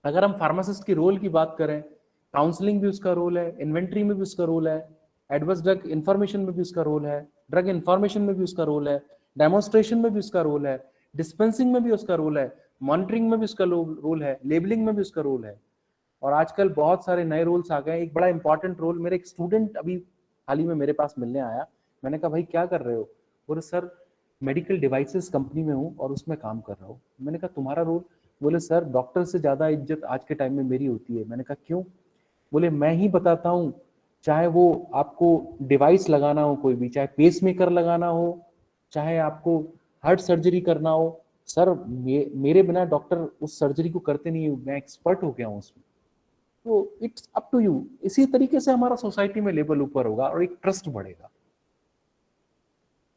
अगर हम फार्मासिस्ट की रोल की बात करें, काउंसलिंग भी उसका रोल है, इन्वेंट्री में भी उसका रोल है, एडवर्स ड्रग इंफॉर्मेशन में भी उसका रोल है, ड्रग इंफॉर्मेशन में भी उसका रोल है, डेमोन्स्ट्रेशन में भी उसका रोल है, डिस्पेंसिंग में भी उसका रोल है, मॉनिटरिंग में भी उसका रोल है, लेबलिंग में भी उसका रोल है. और आजकल बहुत सारे नए रोल्स आ गए. एक बड़ा इंपॉर्टेंट रोल, मेरे एक स्टूडेंट अभी हाल ही में मेरे पास मिलने आया, मैंने कहा भाई क्या कर रहे हो? बोले सर मेडिकल डिवाइसेस कंपनी में हूँ और उसमें काम कर रहा हूँ। मैंने कहा तुम्हारा रोल? बोले सर डॉक्टर से ज़्यादा इज्जत आज के टाइम में मेरी होती है। मैंने कहा क्यों? बोले मैं ही बताता हूँ, चाहे वो आपको डिवाइस लगाना हो कोई भी, चाहे पेसमेकर लगाना हो, चाहे आपको हार्ट सर्जरी करना हो, सर मेरे बिना डॉक्टर उस सर्जरी को करते नहीं, मैं एक्सपर्ट हो गया हूँ उसमें। तो इट्स अप टू यू। इसी तरीके से हमारा सोसाइटी में लेवल ऊपर होगा और एक ट्रस्ट बढ़ेगा।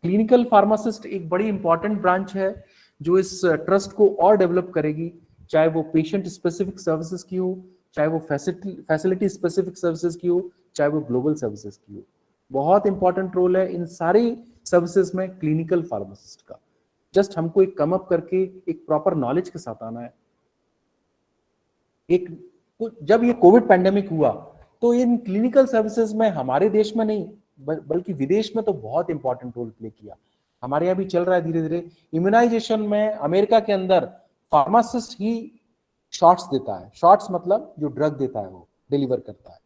क्लिनिकल फार्मासिस्ट एक बड़ी इंपॉर्टेंट ब्रांच है जो इस ट्रस्ट को और डेवलप करेगी, चाहे वो पेशेंट स्पेसिफिक सर्विसेज की हो, चाहे वो फैसिलिटी स्पेसिफिक सर्विसेज की हो, चाहे वो ग्लोबल सर्विसेज की हो। बहुत इंपॉर्टेंट रोल है इन सारी सर्विसेज में क्लिनिकल फार्मासिस्ट का। जस्ट हमको एक कम अप करके एक प्रॉपर नॉलेज के साथ आना है। जब ये कोविड पैंडेमिक हुआ तो इन क्लिनिकल सर्विसेज में हमारे देश में नहीं बल्कि विदेश में तो बहुत इंपॉर्टेंट रोल प्ले किया। हमारे यहाँ भी चल रहा है धीरे धीरे। इम्यूनाइजेशन में अमेरिका के अंदर फार्मासिस्ट ही शॉट्स देता है। शॉट्स मतलब जो ड्रग देता है वो डिलीवर करता है।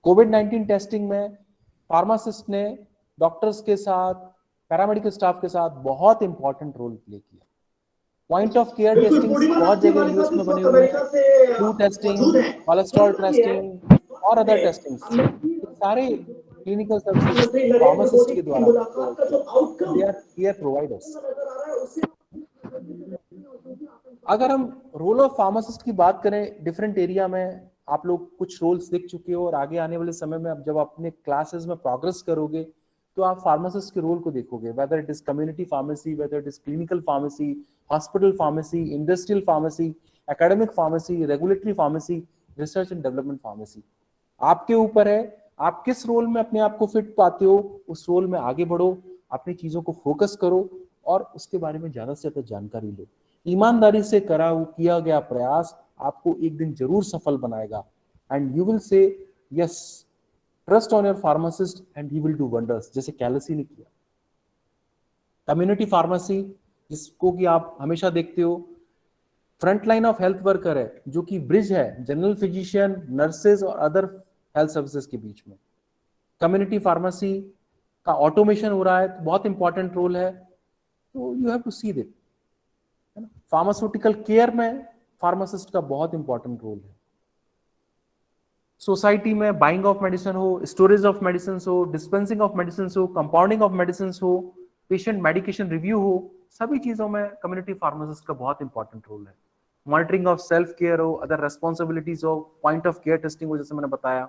कोविड-19 टेस्टिंग में फार्मासिस्ट ने डॉक्टर्स के साथ, पैरामेडिकल स्टाफ के साथ बहुत इंपॉर्टेंट रोल प्ले किया। पॉइंट ऑफ केयर टेस्टिंग बहुत जगह यूएस में बने हुए हैं, फ्लू टेस्टिंग, कोलेस्ट्रॉल टेस्टिंग और अदर टेस्टिंग, सारे क्लिनिकल सर्विसेज फार्मासिस्ट के द्वारा दे आर केयर प्रोवाइडर्स। अगर हम रोल ऑफ फार्मासिस्ट की बात करें डिफरेंट एरिया में, आप लोग कुछ रोल्स देख चुके हो और आगे आने वाले समय में अब जब अपने क्लासेस में प्रोग्रेस करोगे तो आप फार्मासिस्ट के रोल को देखोगे, weather it is community pharmacy, weather it is clinical pharmacy, hospital pharmacy, industrial pharmacy, academic pharmacy, regulatory pharmacy, research and development pharmacy. आपके ऊपर है आप किस रोल में अपने आप को फिट पाते हो, उस रोल में आगे बढ़ो, अपनी चीजों को फोकस करो और उसके बारे में ज्यादा से ज्यादा जानकारी लो। ईमानदारी से किया गया प्रयास आपको एक दिन जरूर सफल बनाएगा and you will say yes, trust on your pharmacist and he will do wonders, जैसे कैलसी ने किया। कम्युनिटी फार्मेसी जिसको कि आप हमेशा देखते हो, front line of health worker है, जो कि ब्रिज है जनरल फिजिशियन, नर्सेज और अदर हेल्थ सर्विसेज के बीच में। कम्युनिटी फार्मेसी का ऑटोमेशन हो रहा है तो बहुत इंपॉर्टेंट रोल है, तो you have to see that, है ना। फार्मास्यूटिकल केयर में फार्मासिस्ट का बहुत इंपॉर्टेंट रोल है। सोसाइटी में बाइंग ऑफ मेडिसिन हो, स्टोरेज ऑफ मेडिसिन हो, डिस्पेंसिंग ऑफ मेडिसिन हो, कंपाउंडिंग ऑफ मेडिसिन हो, पेशेंट मेडिकेशन रिव्यू हो, सभी चीजों में कम्युनिटी फार्मासिस्ट का बहुत इंपॉर्टेंट रोल है। मॉनिटरिंग ऑफ सेल्फ केयर हो, अदर रेस्पॉन्सिबिलिटीज हो, पॉइंट ऑफ केयर टेस्टिंग हो, जैसे मैंने बताया,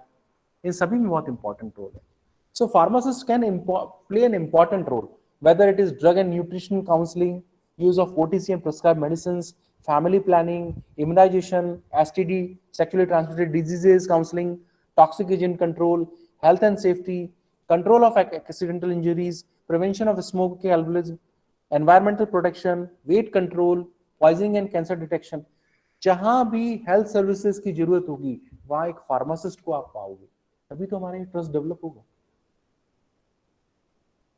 इन सभी में बहुत इंपॉर्टेंट रोल है। So pharmacist can play an important role, whether it is drug and nutrition counselling, use of OTC and prescribed medicines, family planning, immunization, STD, sexually transmitted diseases counseling, toxic agent control, health and safety, control of accidental injuries, prevention of smoke alcoholism, environmental protection, weight control, poisoning and cancer detection। जहां भी health services की जरूरत होगी वहां एक pharmacist को आप पाओगे, तभी तो हमारा ट्रस्ट डेवलप होगा।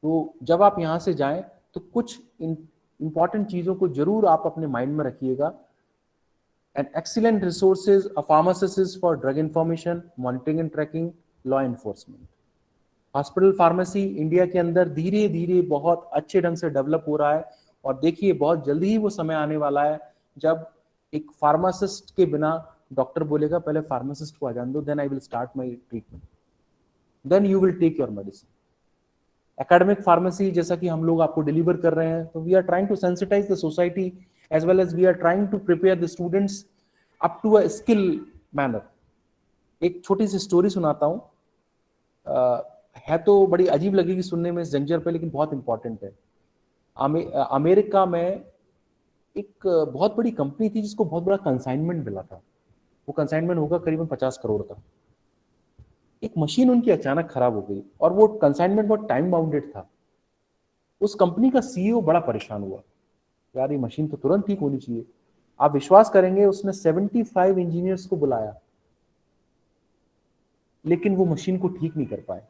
तो जब आप यहां से जाएं तो कुछ इंपॉर्टेंट चीजों को जरूर आप अपने माइंड में रखिएगा। And excellent resources a pharmacist is for drug information, monitoring and tracking, law enforcement. Hospital pharmacy India के अंदर धीरे धीरे बहुत अच्छे ढंग से डेवलप हो रहा है और देखिए बहुत जल्दी ही वो समय आने वाला है जब एक फार्मासिस्ट के बिना डॉक्टर बोलेगा पहले फार्मासिस्ट को आ जाने दो, then I will start my treatment, then you will take your medicine. Academic pharmacy जैसा कि हम लोग आपको डिलीवर कर रहे हैं, तो we are trying to sensitize the society as well as we are trying to prepare the students up to a skill manner. एक छोटी सी स्टोरी सुनाता हूँ, है तो बड़ी अजीब लगेगी सुनने में इस जंक्चर पे, लेकिन बहुत इंपॉर्टेंट है। अमेरिका में एक बहुत बड़ी कंपनी थी जिसको बहुत बड़ा कंसाइनमेंट मिला था। वो कंसाइनमेंट होगा करीबन 50 करोड़ का। एक मशीन उनकी अचानक खराब हो गई और वो कंसाइनमेंट बहुत टाइम बाउंडेड था। उस कंपनी का सीईओ बड़ा परेशान हुआ, यार ये मशीन तो तुरंत ठीक होनी चाहिए। आप विश्वास करेंगे उसने 75 इंजीनियर्स को बुलाया, लेकिन वो मशीन को ठीक नहीं कर पाए।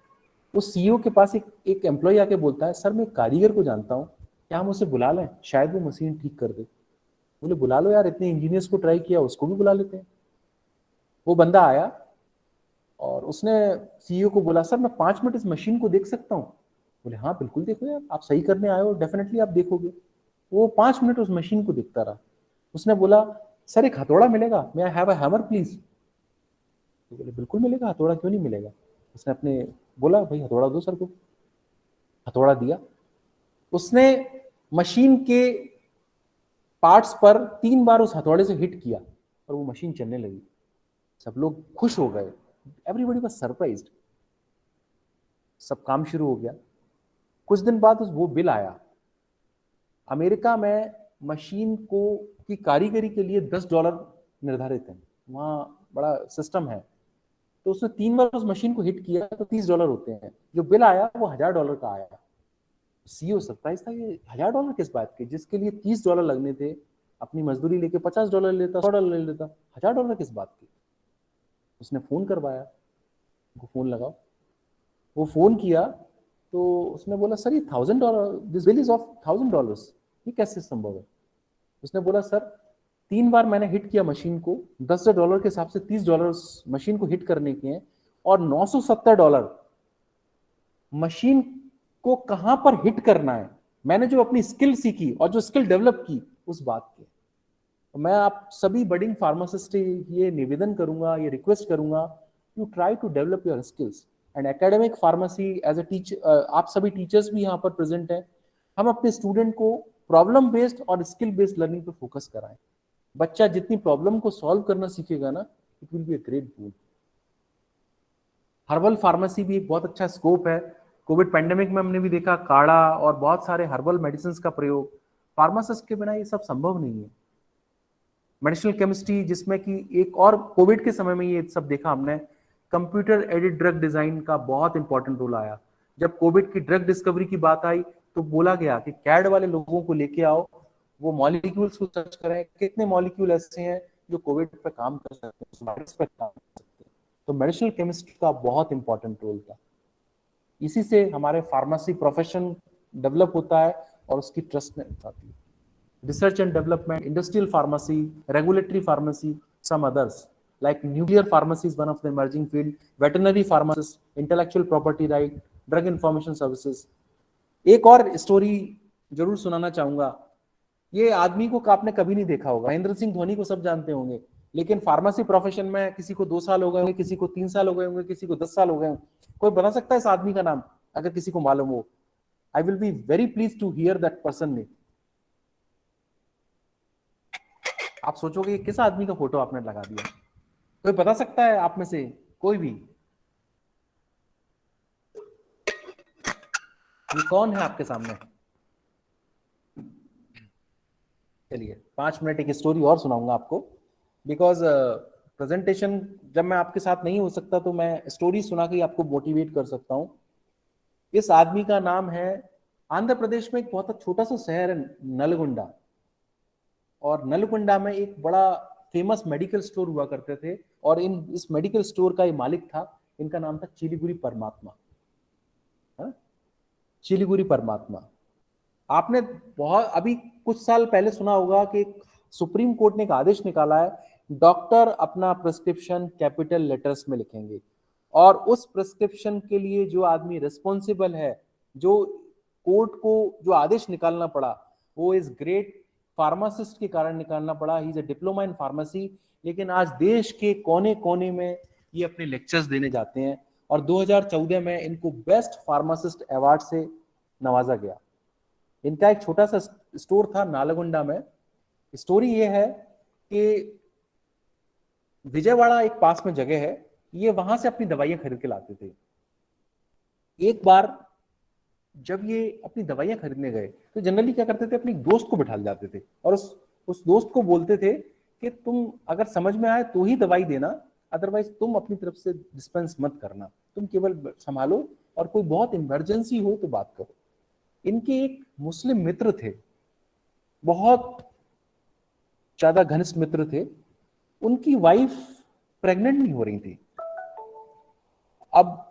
उस सीईओ के पास एक एम्प्लॉय आके बोलता है, सर मैं कारीगर को जानता हूँ, क्या हम उसे बुला लें, शायद वो मशीन ठीक कर दे। बोले बुला लो यार, इतने इंजीनियर्स को ट्राई किया, उसको भी बुला लेते हैं। वो बंदा आया और उसने सीईओ को बोला, सर मैं 5 मिनट इस मशीन को देख सकता हूँ। बोले हाँ बिल्कुल देखो यार, आप सही करने आए हो, डेफिनेटली आप देखोगे। वो 5 मिनट उस मशीन को देखता रहा। उसने बोला सर एक हथौड़ा मिलेगा, may I have a hammer please. तो बोले बिल्कुल मिलेगा, हथौड़ा क्यों नहीं मिलेगा। उसने अपने बोला भाई हथौड़ा दो सर को। हथौड़ा दिया। उसने मशीन के पार्ट्स पर 3 बार उस हथौड़े से हिट किया और वो मशीन चलने लगी। सब लोग खुश हो गए, एवरीबॉडी वाज सरप्राइज्ड। सब काम शुरू हो गया। कुछ दिन बाद वो बिल आया। अमेरिका में मशीन को की कारीगरी के लिए $10 निर्धारित है, वहाँ बड़ा सिस्टम है। तो उसने 3 बार उस मशीन को हिट किया तो $30 होते हैं। जो बिल आया वो $1000 का आया। सीईओ सरप्राइज था, ये $1000 किस बात के, जिसके लिए $30 लगने थे, अपनी मजदूरी लेके $50 लेता, $100 ले लेता, $1000 किस बात की। उसने फोन करवाया, उनको फोन लगाओ। वो फोन किया तो उसने बोला सर ये $1000, दिस बिल इज ऑफ $1000, ये कैसे संभव है। उसने बोला सर 3 बार मैंने हिट किया मशीन को, $10 के हिसाब से $30 मशीन को हिट करने के हैं, और $970 मशीन को कहां पर हिट करना है, मैंने जो अपनी स्किल सीखी और जो स्किल डेवलप की उस बात के। तो मैं आप सभी बडिंग फार्मासिस्ट ये निवेदन करूंगा, ये रिक्वेस्ट करूंगा, you try to develop your skills and academic pharmacy as a teacher. आप सभी टीचर्स भी यहाँ पर प्रेजेंट हैं। हम अपने स्टूडेंट को प्रॉब्लम बेस्ड और स्किल बेस्ड लर्निंग पे फोकस कराएं। बच्चा जितनी प्रॉब्लम को सॉल्व करना सीखेगा ना, it will be a great boon. Herbal pharmacy भी एक बहुत अच्छा स्कोप है। कोविड पैंडेमिक में हमने भी देखा काढ़ा और बहुत सारे हर्बल मेडिसिन का प्रयोग, फार्मासिस्ट के बिना ये सब संभव नहीं है। मेडिसिनल केमिस्ट्री, जिसमें कि एक और कोविड के समय में ये सब देखा हमने, कंप्यूटर एडेड ड्रग डिजाइन का बहुत इंपॉर्टेंट रोल आया। जब कोविड की ड्रग डिस्कवरी की बात आई तो बोला गया कि कैड वाले लोगों को लेके आओ, वो मॉलिक्यूल्स को सर्च करें, कितने मॉलिक्यूल ऐसे हैं जो कोविड पे काम कर सकते हैं, उस वायरस पे काम कर सकते हैं। तो मेडिसिनल केमिस्ट्री का बहुत इंपॉर्टेंट रोल था। इसी से हमारे फार्मेसी प्रोफेशन डेवलप होता है और उसकी ट्रस्टनेस आती है। Research and development, industrial pharmacy, regulatory pharmacy, some others like nuclear pharmacy is one of the emerging field, veterinary pharmacist, intellectual property right, drug information services। एक और स्टोरी जरूर सुनाना चाहूंगा। ये आदमी को आपने कभी नहीं देखा होगा, महेंद्र सिंह धोनी को सब जानते होंगे, लेकिन फार्मेसी प्रोफेशन में किसी को 2 साल हो गए होंगे, किसी को 3 साल हो गए होंगे, किसी को 10 साल हो गए होंगे। कोई बता सकता है इस आदमी का नाम अगर किसी को मालूम हो? I will be very please to hear that person name. आप सोचोगे किस आदमी का फोटो आपने लगा दिया? कोई बता सकता है आप में से कोई भी? ये कौन है आपके सामने? चलिए 5 मिनट एक स्टोरी और सुनाऊंगा आपको, बिकॉज प्रेजेंटेशन जब मैं आपके साथ नहीं हो सकता तो मैं स्टोरी सुना के आपको मोटिवेट कर सकता हूं। इस आदमी का नाम है, आंध्र प्रदेश में एक बहुत छोटा सा शहर है नलगुंडा, और नलगुंडा में एक बड़ा फेमस मेडिकल स्टोर हुआ करते थे, और इस मेडिकल स्टोर का ये मालिक था, इनका नाम था चिलीगुरी परमात्मा। चिलीगुरी परमात्मा। आपने बहुत अभी कुछ साल पहले सुना होगा कि सुप्रीम कोर्ट ने एक आदेश निकाला है, डॉक्टर अपना प्रिस्क्रिप्शन कैपिटल लेटर्स में लिखेंगे, और उस प्रिस्क्रिप्शन के लिए जो आदमी रिस्पॉन्सिबल है, जो कोर्ट को जो आदेश निकालना पड़ा, वो इज ग्रेट फार्मासिस्ट के कारण निकालना पड़ा। He is a diploma in pharmacy, लेकिन आज देश के कोने कोने में ये अपने लेक्चर्स देने जाते हैं, और 2014 में इनको बेस्ट फार्मासिस्ट अवार्ड से नवाजा गया। इनका एक छोटा सा स्टोर था नालगुंडा में। स्टोरी ये है कि विजयवाड़ा एक पास में जगह है, ये वहां से अपनी दवाइयां खरीद के लाते थे। एक बार जब ये अपनी दवाइयां खरीदने गए तो जनरली क्या करते थे, अपनी दोस्त को बिठा जाते थे और उस दोस्त को बोलते थे कि तुम अगर समझ में आए तो ही दवाई देना, अदरवाइज तुम अपनी तरफ से डिस्पेंस मत करना, तुम केवल संभालो और कोई बहुत इमरजेंसी हो तो बात करो। इनके एक मुस्लिम मित्र थे, बहुत ज्यादा घनिष्ठ मित्र थे। उनकी वाइफ प्रेग्नेंट नहीं हो रही थी। अब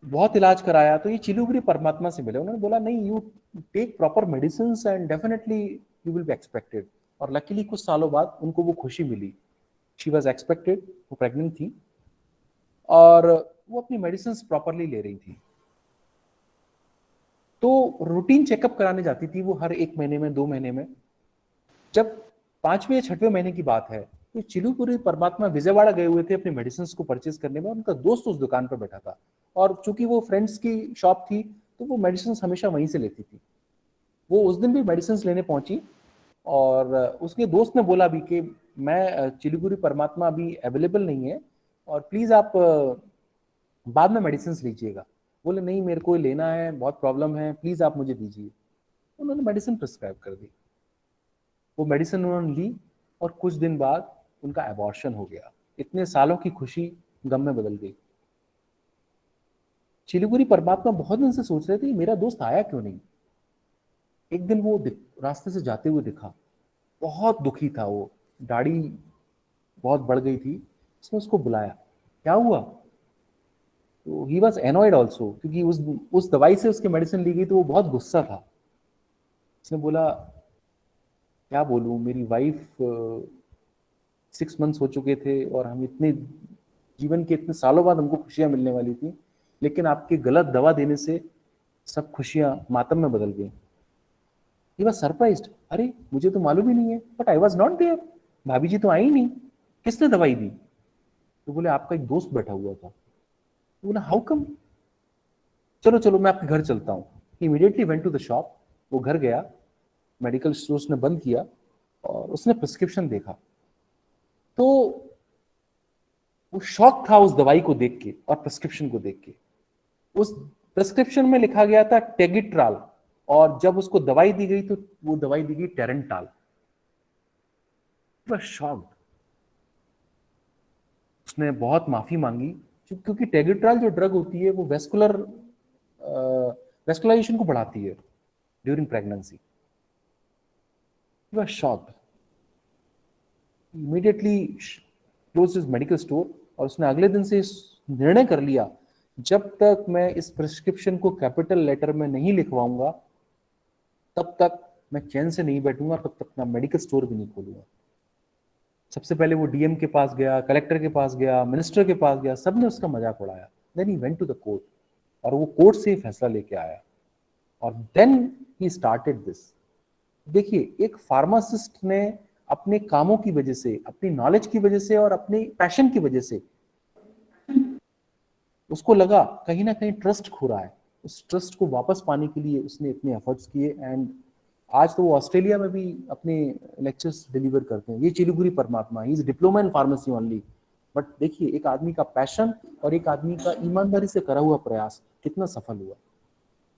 बहुत इलाज कराया तो ये चिलीगुरी परमात्मा से मिले। उन्होंने बोला नहीं, you take proper medicine and definitely you will be expected. और लकीली कुछ सालों बाद उनको वो खुशी मिली। शी वाज एक्सपेक्टेड, वो प्रेग्नेंट थी और वो अपनी मेडिसिन प्रॉपरली ले रही थी। तो रूटीन चेकअप कराने जाती थी वो हर 1 महीने में, 2 महीने में। जब 5वें या 6वें महीने की बात है, तो चिलुपुरी परमात्मा विजयवाड़ा गए हुए थे अपने मेडिसिन को परचेज करने में, उनका दोस्त उस दुकान पर बैठा था, और चूंकि वो फ्रेंड्स की शॉप थी तो वो मेडिसिन हमेशा वहीं से लेती थी। वो उस दिन भी मेडिसिन लेने पहुंची, और उसके दोस्त ने बोला भी कि मैं चिलुपुरी परमात्मा अभी अवेलेबल नहीं है, और प्लीज आप बाद में मेडिसिन लीजिएगा। बोले नहीं, मेरे को लेना है, बहुत प्रॉब्लम है, प्लीज आप मुझे दीजिए। उन्होंने मेडिसिन प्रिस्क्राइब कर दी, वो मेडिसिन उन्होंने ली, और कुछ दिन बाद उनका एबॉर्शन हो गया। इतने सालों की खुशी गम में बदल गई। चिलुपुरी परमात्मा बहुत दिन से सोच रहे थे मेरा दोस्त आया क्यों नहीं। एक दिन वो रास्ते से जाते हुए दिखा, बहुत दुखी था वो, दाढ़ी बहुत बढ़ गई थी। उसने उसको बुलाया, क्या हुआ? तो ही वॉज एनॉयड ऑल्सो, क्योंकि उस दवाई से उसकी मेडिसिन ली गई, तो वो बहुत गुस्सा था। उसने बोला क्या बोलूं, मेरी वाइफ 6 मंथ्स हो चुके थे, और हम इतने जीवन के इतने सालों बाद हमको खुशियां मिलने वाली थी, लेकिन आपके गलत दवा देने से सब खुशियां मातम में बदल गई। He was surprised, अरे मुझे तो मालूम ही नहीं है, but I was not there, भाभी जी तो आई नहीं, किसने दवाई दी? तो बोले आपका एक दोस्त बैठा हुआ था। तो बोला हाउ कम? चलो चलो मैं आपके घर चलता हूँ। Immediately went to the shop, वो घर गया, मेडिकल स्टोर उसने बंद किया, और उसने प्रिस्क्रिप्शन देखा। तो वो शॉक था उस दवाई को देख के और प्रिस्क्रिप्शन को देख के। उस प्रिस्क्रिप्शन में लिखा गया था टेगिट्राल, और जब उसको दवाई दी गई तो वो दवाई दी गई टेरेंटाल। शॉक्ड। उसने बहुत माफी मांगी, क्योंकि टेगिट्राल जो ड्रग होती है वो वेस्कुलराइजेशन को बढ़ाती है during pregnancy. Shocked. Immediately close his medical store, और उसने अगले दिन से निर्णय कर लिया, जब तक मैं इस प्रिस्क्रिप्शन को कैपिटल लेटर में नहीं लिखवाऊंगा तब तक मैं चैन से नहीं बैठूंगा, तब तक मैं मेडिकल स्टोर भी नहीं खोलूंगा। सबसे पहले वो डीएम के पास गया, कलेक्टर के पास गया, मिनिस्टर के पास गया, सबने उसका मजाक उड़ाया। Then he went to the court, और वो कोर्ट से फैसला लेके आया, और देन ही स्टार्टेड दिस। देखिए, एक फार्मासिस्ट ने अपने कामों की वजह से, अपनी नॉलेज की वजह से, और अपनी पैशन की वजह से, उसको लगा कहीं ना कहीं ट्रस्ट खो रहा है। उस ट्रस्ट को वापस पाने के लिए उसने इतने एफर्ट्स किए, एंड आज तो वो ऑस्ट्रेलिया में भी अपने लेक्चर्स डिलीवर करते हैं। ये चिलुपुरी परमात्मा, he is diploma in pharmacy only. But देखिए, एक आदमी का पैशन और एक आदमी का ईमानदारी से करा हुआ प्रयास कितना सफल हुआ।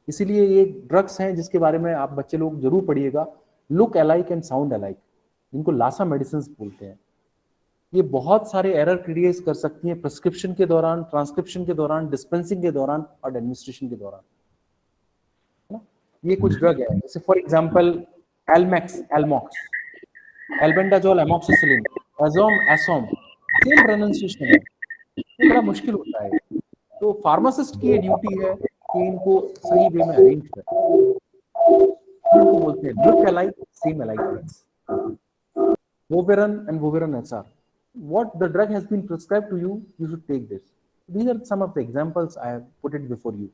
इसीलिए ये ड्रग्स हैं जिसके बारे में आप बच्चे लोग जरूर पढ़िएगा, look alike and sound alike, जिनको लासा मेडिसिन बोलते हैं। ये बहुत सारे एरर क्रिएट कर सकती हैं प्रिस्क्रिप्शन के दौरान, ट्रांसक्रिप्शन के दौरान, डिस्पेंसिंग के दौरान और एडमिनिस्ट्रेशन के दौरान। ये कुछ ड्रग है, जैसे for example Almax, Almox, albendazole, amoxicillin, Azom, Esom, same pronunciation है, ये बड़ा मुश्किल होता है। तो फार्मासिस्ट की ये ड्यूटी है कि इनको सही वे में अरेंज करें। इनको बोलते हैं look alike, same alike drugs. Voveron and Voveron SR. What the drug has been prescribed to you, you should take this. These are some of the examples I have put it before you.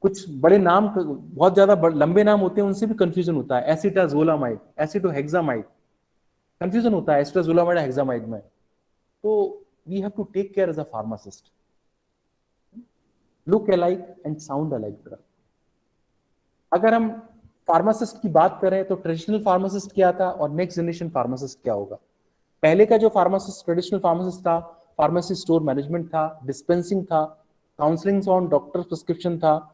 कुछ बड़े नाम, बहुत ज्यादा लंबे नाम होते हैं, उनसे भी कंफ्यूजन होता है। एसिटाजोलामाइड, एसिटोहेक्सामाइड, कंफ्यूजन होता है एसिटाजोलामाइड हेक्सामाइड में। तो we have to take care as a pharmacist. Look alike and sound alike drug. अगर हम फार्मासिस्ट की बात करें तो ट्रेडिशनल फार्मासिस्ट क्या था और नेक्स्ट जनरेशन फार्मासिस्ट क्या होगा। पहले का जो फार्मासिस्ट, ट्रेडिशनल फार्मासिस्ट था, फार्मेसी स्टोर मैनेजमेंट था, डिस्पेंसिंग था, काउंसलिंग ऑन डॉक्टर प्रिस्क्रिप्शन था,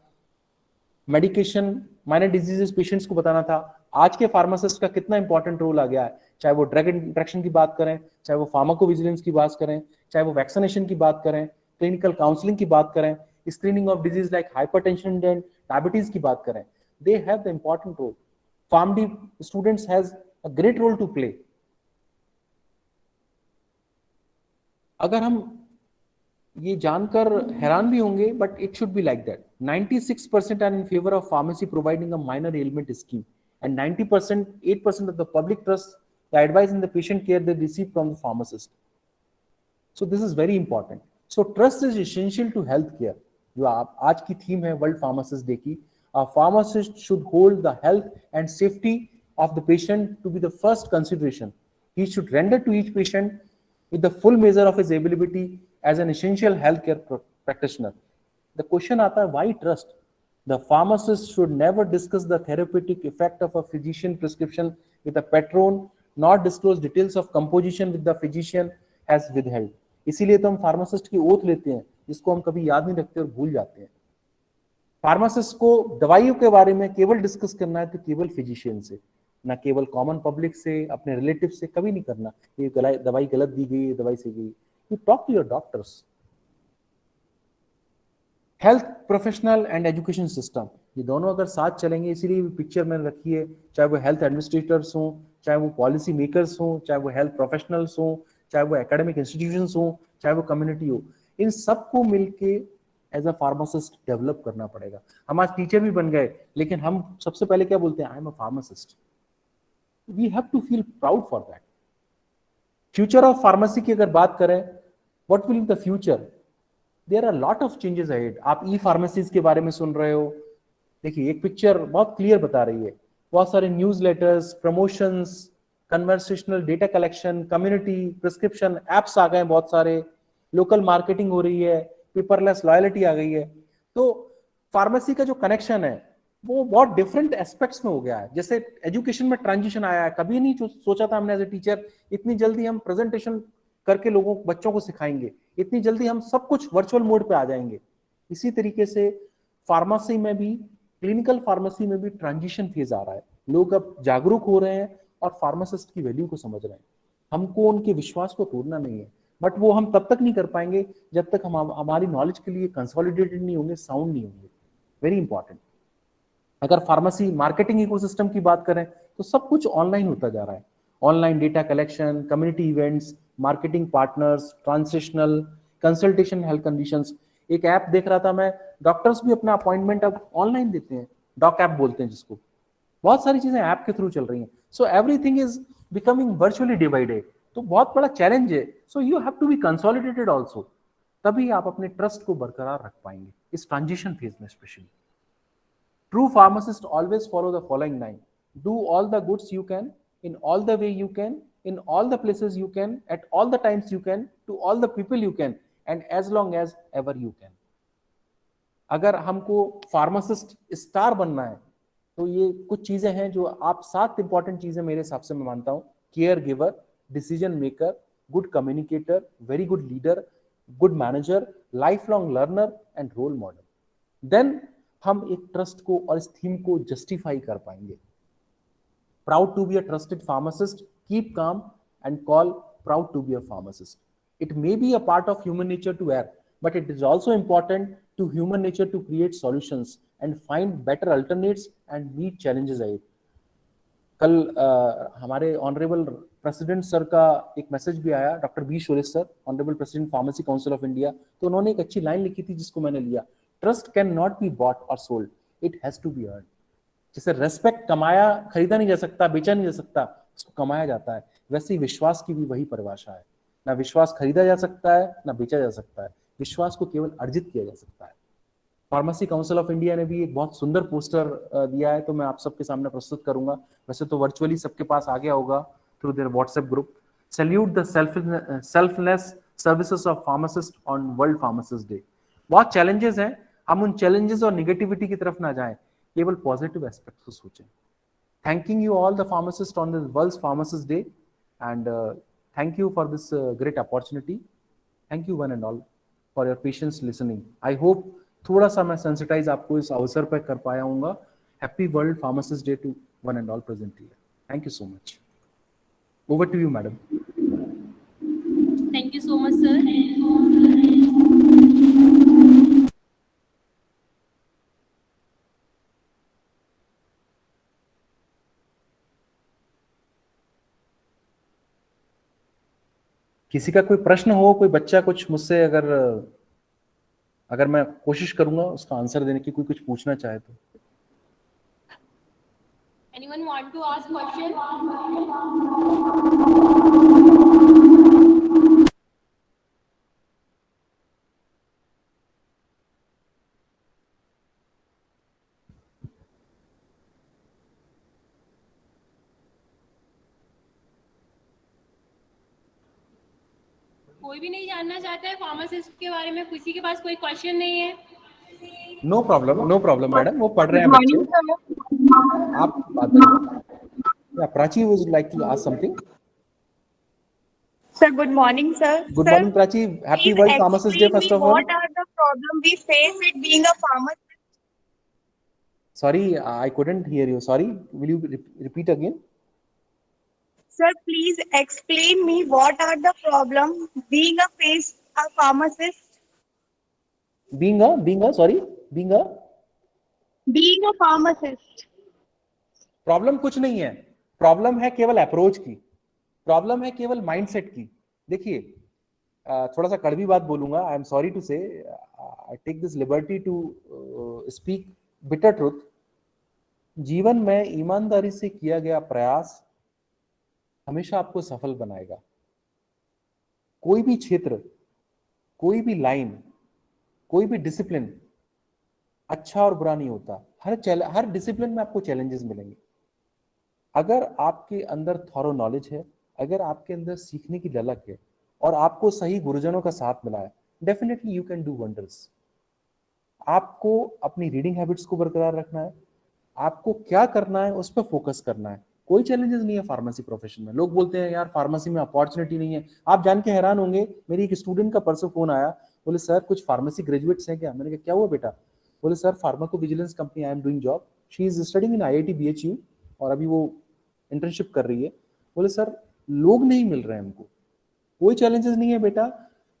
मेडिकेशन, माइनर डिजीजेस पेशेंट्स को बताना था। आज के फार्मासिस्ट का कितना इंपॉर्टेंट रोल आ गया है, चाहे वो ड्रग इंट्रैक्शन की बात करें, चाहे वो फार्माकोविजिलेंस की बात करें, चाहे वो वैक्सीनेशन की बात करें, क्लिनिकल काउंसलिंग की बात करें, screening of disease like hypertension and diabetes की बात करें। They have the important role. PharmD students has a great role to play. अगर हम ये जानकर हैरान भी होंगे, but it should be like that. 96% are in favor of pharmacy providing a minor ailment scheme, and 90%, 8% of the public trust the advice in the patient care they receive from the pharmacist. So this is very important. So trust is essential to healthcare. जो आज की theme है world pharmacist day की, A pharmacist should hold the health and safety of the patient to be the first consideration. He should render to each patient with the full measure of his ability as an essential healthcare practitioner. The question आता है, why trust? The pharmacist should never discuss the therapeutic effect of a physician prescription with a patron, nor disclose details of composition with the physician has withheld. इसीलिए तो हम pharmacist की oath लेते हैं, जिसको हम कभी याद नहीं रखते और भूल जाते हैं. फार्मासिस्ट को दवाइयों के बारे में केवल डिस्कस करना है तो केवल फिजिशियन से, ना केवल कॉमन पब्लिक से, अपने रिलेटिव से कभी नहीं करना. ये दवाई गलत दी गई, दवाई से गई. You talk to your doctors. Health professional and education system, ये दोनों अगर साथ चलेंगे, इसीलिए पिक्चर मैंने रखी है, चाहे वो हेल्थ एडमिनिस्ट्रेटर्स हों, चाहे वो पॉलिसी मेकर्स हों, चाहे वो हेल्थ प्रोफेशनल्स हों, चाहे वो एकेडमिक इंस्टीट्यूशंस हों, चाहे वो कम्युनिटी हो, इन सबको मिलके एज अ फार्मासिस्ट डेवलप करना पड़ेगा. हम आज टीचर भी बन गए, लेकिन हम सबसे पहले क्या बोलते हैं? I am a pharmacist. We have to feel proud for that. Future of pharmacy की अगर बात करें, what will be the future? There are lot of changes ahead. आप ई फार्मेसीज के बारे में सुन रहे हो. देखिए, एक पिक्चर बहुत क्लियर बता रही है. बहुत सारे newsletters, promotions, conversational data collection, community, prescription apps आ गए बहुत सारे, लोकल मार्केटिंग हो रही है, पेपरलेस लॉयल्टी आ गई है. तो फार्मेसी का जो कनेक्शन है वो बहुत डिफरेंट एस्पेक्ट्स में हो गया है. जैसे एजुकेशन में ट्रांजिशन आया है, कभी नहीं सोचा था हमने एज ए टीचर इतनी जल्दी हम प्रेजेंटेशन करके बच्चों को सिखाएंगे, इतनी जल्दी हम सब कुछ वर्चुअल मोड पे आ जाएंगे. इसी तरीके से फार्मेसी में भी, क्लिनिकल फार्मेसी में भी ट्रांजिशन फेज आ रहा है. लोग अब जागरूक हो रहे हैं और फार्मासिस्ट की वैल्यू को समझ रहे हैं. हमको उनके विश्वास को तोड़ना नहीं है, बट वो हम तब तक नहीं कर पाएंगे जब तक हम हमारी नॉलेज के लिए कंसोलिडेटेड नहीं होंगे, साउंड नहीं होंगे. Very important. अगर फार्मेसी मार्केटिंग इकोसिस्टम की बात करें तो सब कुछ ऑनलाइन होता जा रहा है. Online data collection, community events, marketing partners, translational consultation, health conditions. एक ऐप देख रहा था मैं, डॉक्टर्स भी अपना अपॉइंटमेंट अब ऑनलाइन देते हैं, डॉक ऐप बोलते हैं जिसको. बहुत सारी चीजें ऐप के थ्रू चल रही हैं. So everything is becoming virtually day by day. तो बहुत बड़ा चैलेंज है. So you have to be consolidated also. तभी आप अपने ट्रस्ट को बरकरार रख पाएंगे इस ट्रांजिशन फेज में specially. True pharmacists always follow the following 9. Do all the goods you can, in all the way you can, in all the places you can, at all the times you can, to all the people you can, and as long as ever you can. अगर हमको pharmacist star बनना है तो ये कुछ चीजें हैं जो आप 7 इंपॉर्टेंट चीजें मेरे हिसाब से मैं मानता हूँ. Care giver, decision maker, good communicator, very good leader, good manager, life long learner and role model. Then हम एक ट्रस्ट को और इस थीम को जस्टिफाई कर पाएंगे. Proud to be a trusted pharmacist, keep calm and call proud to be a pharmacist. It may be a part of human nature to err, but it is also important to human nature to create solutions and find better alternates and meet challenges ahead. कल हमारे honourable president sir का एक message भी आया, doctor B Suresh sir, honourable president pharmacy council of India. तो उन्होंने एक अच्छी लाइन लिखी थी जिसको मैंने लिया. Trust can not be bought और sold, it has to be earn. जैसे रेस्पेक्ट कमाया खरीदा नहीं जा सकता, बेचा नहीं जा सकता, उसको कमाया जाता है, वैसे ही विश्वास की भी वही परिभाषा है. ना विश्वास खरीदा जा सकता है, ना बेचा जा सकता है. विश्वास को केवल अर्जित किया जा सकता है. फार्मेसी काउंसिल ऑफ इंडिया ने भी एक बहुत सुंदर पोस्टर दिया है, तो मैं आप सबके सामने प्रस्तुत करूंगा. वैसे तो वर्चुअली सबके पास आ गया होगा through their WhatsApp group. Salute the selfless services of pharmacist on world pharmacist day. बहुत चैलेंजेस हैं, हम उन चैलेंजेस और निगेटिविटी की तरफ ना जाएं, केवल पॉजिटिव एस्पेक्ट्स को सोचें. Thanking you all the pharmacist on this world pharmacist day and thank you for this great opportunity. Thank you one and all for your patience listening. I hope थोड़ा सा मैं सेंसिटाइज आपको इस अवसर पर कर पाया हूँगा. Happy world pharmacist day to one and all present here. Thank you so much. Over to you madam. Thank you so much, sir. किसी का कोई प्रश्न हो, कोई बच्चा कुछ मुझसे अगर मैं कोशिश करूंगा उसका आंसर देने की, कोई कुछ पूछना चाहे तो. Anyone want to ask question? कोई भी नहीं जानना चाहता है फार्मासिस्ट के बारे में? किसी के पास कोई क्वेश्चन नहीं है? नो प्रॉब्लम मैडम, वो पढ़ रहे हैं बच्चे, आप बात करें। Prachi would like to ask something. Sir, good morning, sir. Good Sir, morning, Prachi. Happy please World Pharmacist Day, explain first me of all. what are the problems we face with being a pharmacist? Sorry, I couldn't hear you. Sorry, will you repeat again? Sir, please explain me what are the problems being a pharmacist? Being Being a pharmacist. Problem कुछ नहीं है, problem है केवल approach की, problem है केवल mindset की। देखिए, थोड़ा सा कड़वी बात बोलूंगा, I am sorry to say, I take this liberty to speak bitter truth. जीवन में ईमानदारी से किया गया प्रयास हमेशा आपको सफल बनाएगा। कोई भी क्षेत्र, कोई भी लाइन, कोई भी डिसिप्लिन अच्छा और बुरा नहीं होता। हर डिसिप्लिन में आपको चैलेंजेस मिलेंगे। अगर आपके अंदर थॉरो नॉलेज है, अगर आपके अंदर सीखने की ललक है और आपको सही गुरुजनों का साथ मिला है, definitely you can do wonders. आपको अपनी रीडिंग हैबिट्स को बरकरार रखना है, आपको क्या करना है उस पर फोकस करना है। कोई चैलेंजेस नहीं है फार्मेसी प्रोफेशन में। लोग बोलते हैं यार फार्मेसी में अपॉर्चुनिटी नहीं है। आप जान के हैरान होंगे, मेरी एक स्टूडेंट का परसों फोन आया, बोले सर कुछ फार्मेसी ग्रेजुएट्स हैं क्या? मैंने कहा क्या हुआ बेटा? बोले sir pharmacovigilance company I am doing job, she is studying in IIT BHU और अभी वो इंटर्नशिप कर रही है। बोले सर लोग नहीं मिल रहे हैं हमको। कोई चैलेंजेस नहीं है बेटा,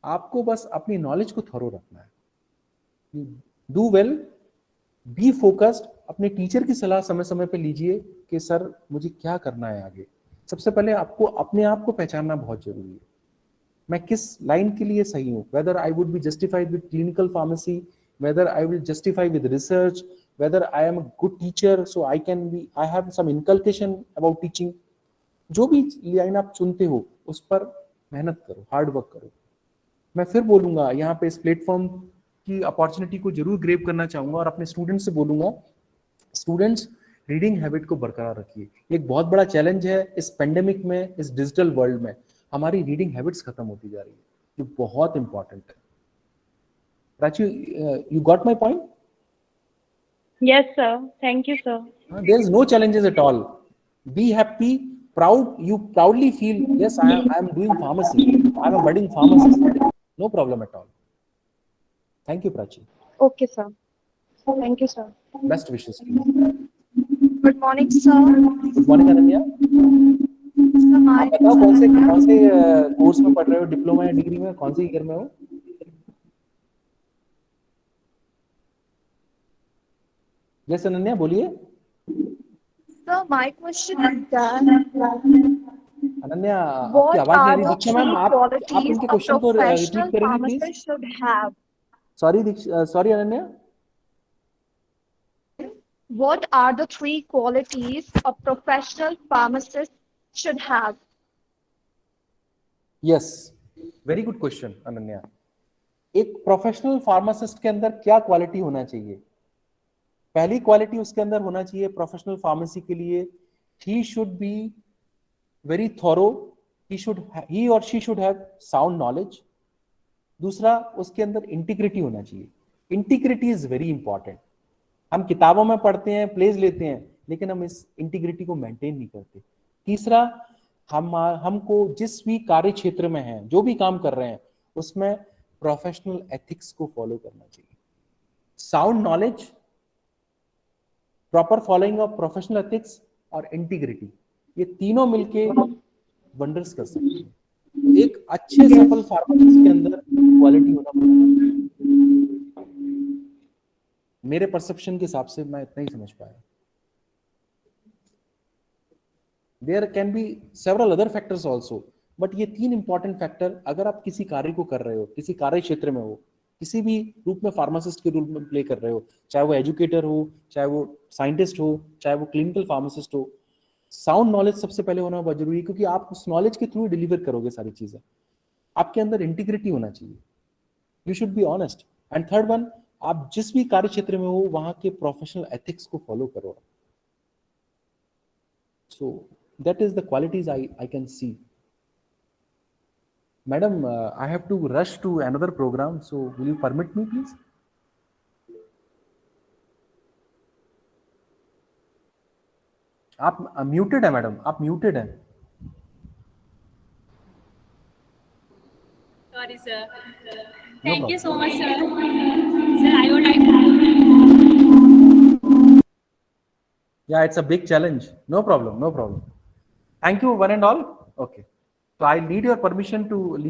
आपको बस अपनी नॉलेज को थरो रखना है। डू वेल, बी फोकस्ड, अपने टीचर की सलाह समय समय पे लीजिए कि सर मुझे क्या करना है आगे। सबसे पहले आपको अपने आप को पहचानना बहुत जरूरी है, मैं किस लाइन के लिए सही हूँ। Whether I would be justified with clinical pharmacy, whether I will justify with research, whether I am a good teacher, so I have some inculcation about teaching. जो भी लाइन आप चुनते हो उस पर मेहनत करो, हार्ड वर्क करो। मैं फिर बोलूंगा, यहाँ पे इस प्लेटफॉर्म की अपॉर्चुनिटी को जरूर ग्रेब करना चाहूंगा और अपने स्टूडेंट्स से बोलूंगा, स्टूडेंट्स रीडिंग हैबिट को बरकरार रखिए। एक बहुत बड़ा चैलेंज है इस पेंडेमिक में, इस डिजिटल वर्ल्ड में हमारी रीडिंग हैबिट्स खत्म होती जा रही है, ये बहुत इंपॉर्टेंट है। Prachi, you got my point? Yes, sir. Thank you, sir. There is no challenges at all. Be happy, proud. You proudly feel, yes, I am doing pharmacy. I am a budding pharmacist. No problem at all. Thank you, Prachi. Okay, sir. Thank you, sir. Best wishes, please. Good morning, sir. Good morning, Ananya. आप बताओ कौन से course में पढ़ रहे हो, diploma या degree में, कौन से ईयर में हो? Yes, Ananya, बोलिए। Sir, my question is that Ananya, आपकी आवाज नहीं आ रही। दीक्षा मैम, आप उनके क्वेश्चन को रिपीट करेंगे please? Sorry Ananya. What are the 3 qualities a professional pharmacist should have? Yes, very good question, Ananya. एक प्रोफेशनल फार्मासिस्ट के अंदर क्या क्वालिटी होना चाहिए? पहली क्वालिटी उसके अंदर होना चाहिए प्रोफेशनल फार्मेसी के लिए, he should be very thorough, he or she should have sound knowledge। दूसरा, उसके अंदर इंटीग्रिटी होना चाहिए। Integrity is very important. हम किताबों में पढ़ते हैं, प्लेज लेते हैं, लेकिन हम इस इंटीग्रिटी को मेंटेन नहीं करते। तीसरा, हमको जिस भी कार्य क्षेत्र में हैं, जो भी काम कर रहे हैं, उसमें प्रोफेशनल एथिक्स को फॉलो करना चाहिए। Sound knowledge, proper following of professional ethics और इंटीग्रिटी, ये तीनों मिलके वंडर्स कर सकते हैं। तो एक अच्छे सफल फार्मासिस्ट के अंदर क्वालिटी होना पड़ेगा। मेरे परसेप्शन के हिसाब से मैं इतना ही समझ पाया। There can be several other factors also, but ये 3 इंपॉर्टेंट फैक्टर, अगर आप किसी कार्य को कर रहे हो, किसी कार्य क्षेत्र में हो, किसी भी रूप में फार्मासिस्ट के रूप में प्ले कर रहे हो, चाहे वो एजुकेटर हो, चाहे वो साइंटिस्ट हो, चाहे वो क्लिनिकल फार्मासिस्ट हो, साउंड नॉलेज सबसे पहले होना बहुत जरूरी है, क्योंकि आप उस नॉलेज के थ्रू डिलीवर करोगे सारी चीजें। आपके अंदर इंटीग्रिटी होना चाहिए, you should be honest. And third one, आप जिस भी कार्य क्षेत्र में हो वहां के प्रोफेशनल एथिक्स को फॉलो करो। So that is the qualities I can see. Madam, I have to rush to another program, so will you permit me, please? आप म्यूटेड है मैडम, आप म्यूटेड हैं. Sorry, sir. No Thank you so problem. much, sir. Sir, I would like to. Yeah, it's a big challenge. No problem, no problem. Thank you, one and all. Okay. So I need your permission to leave.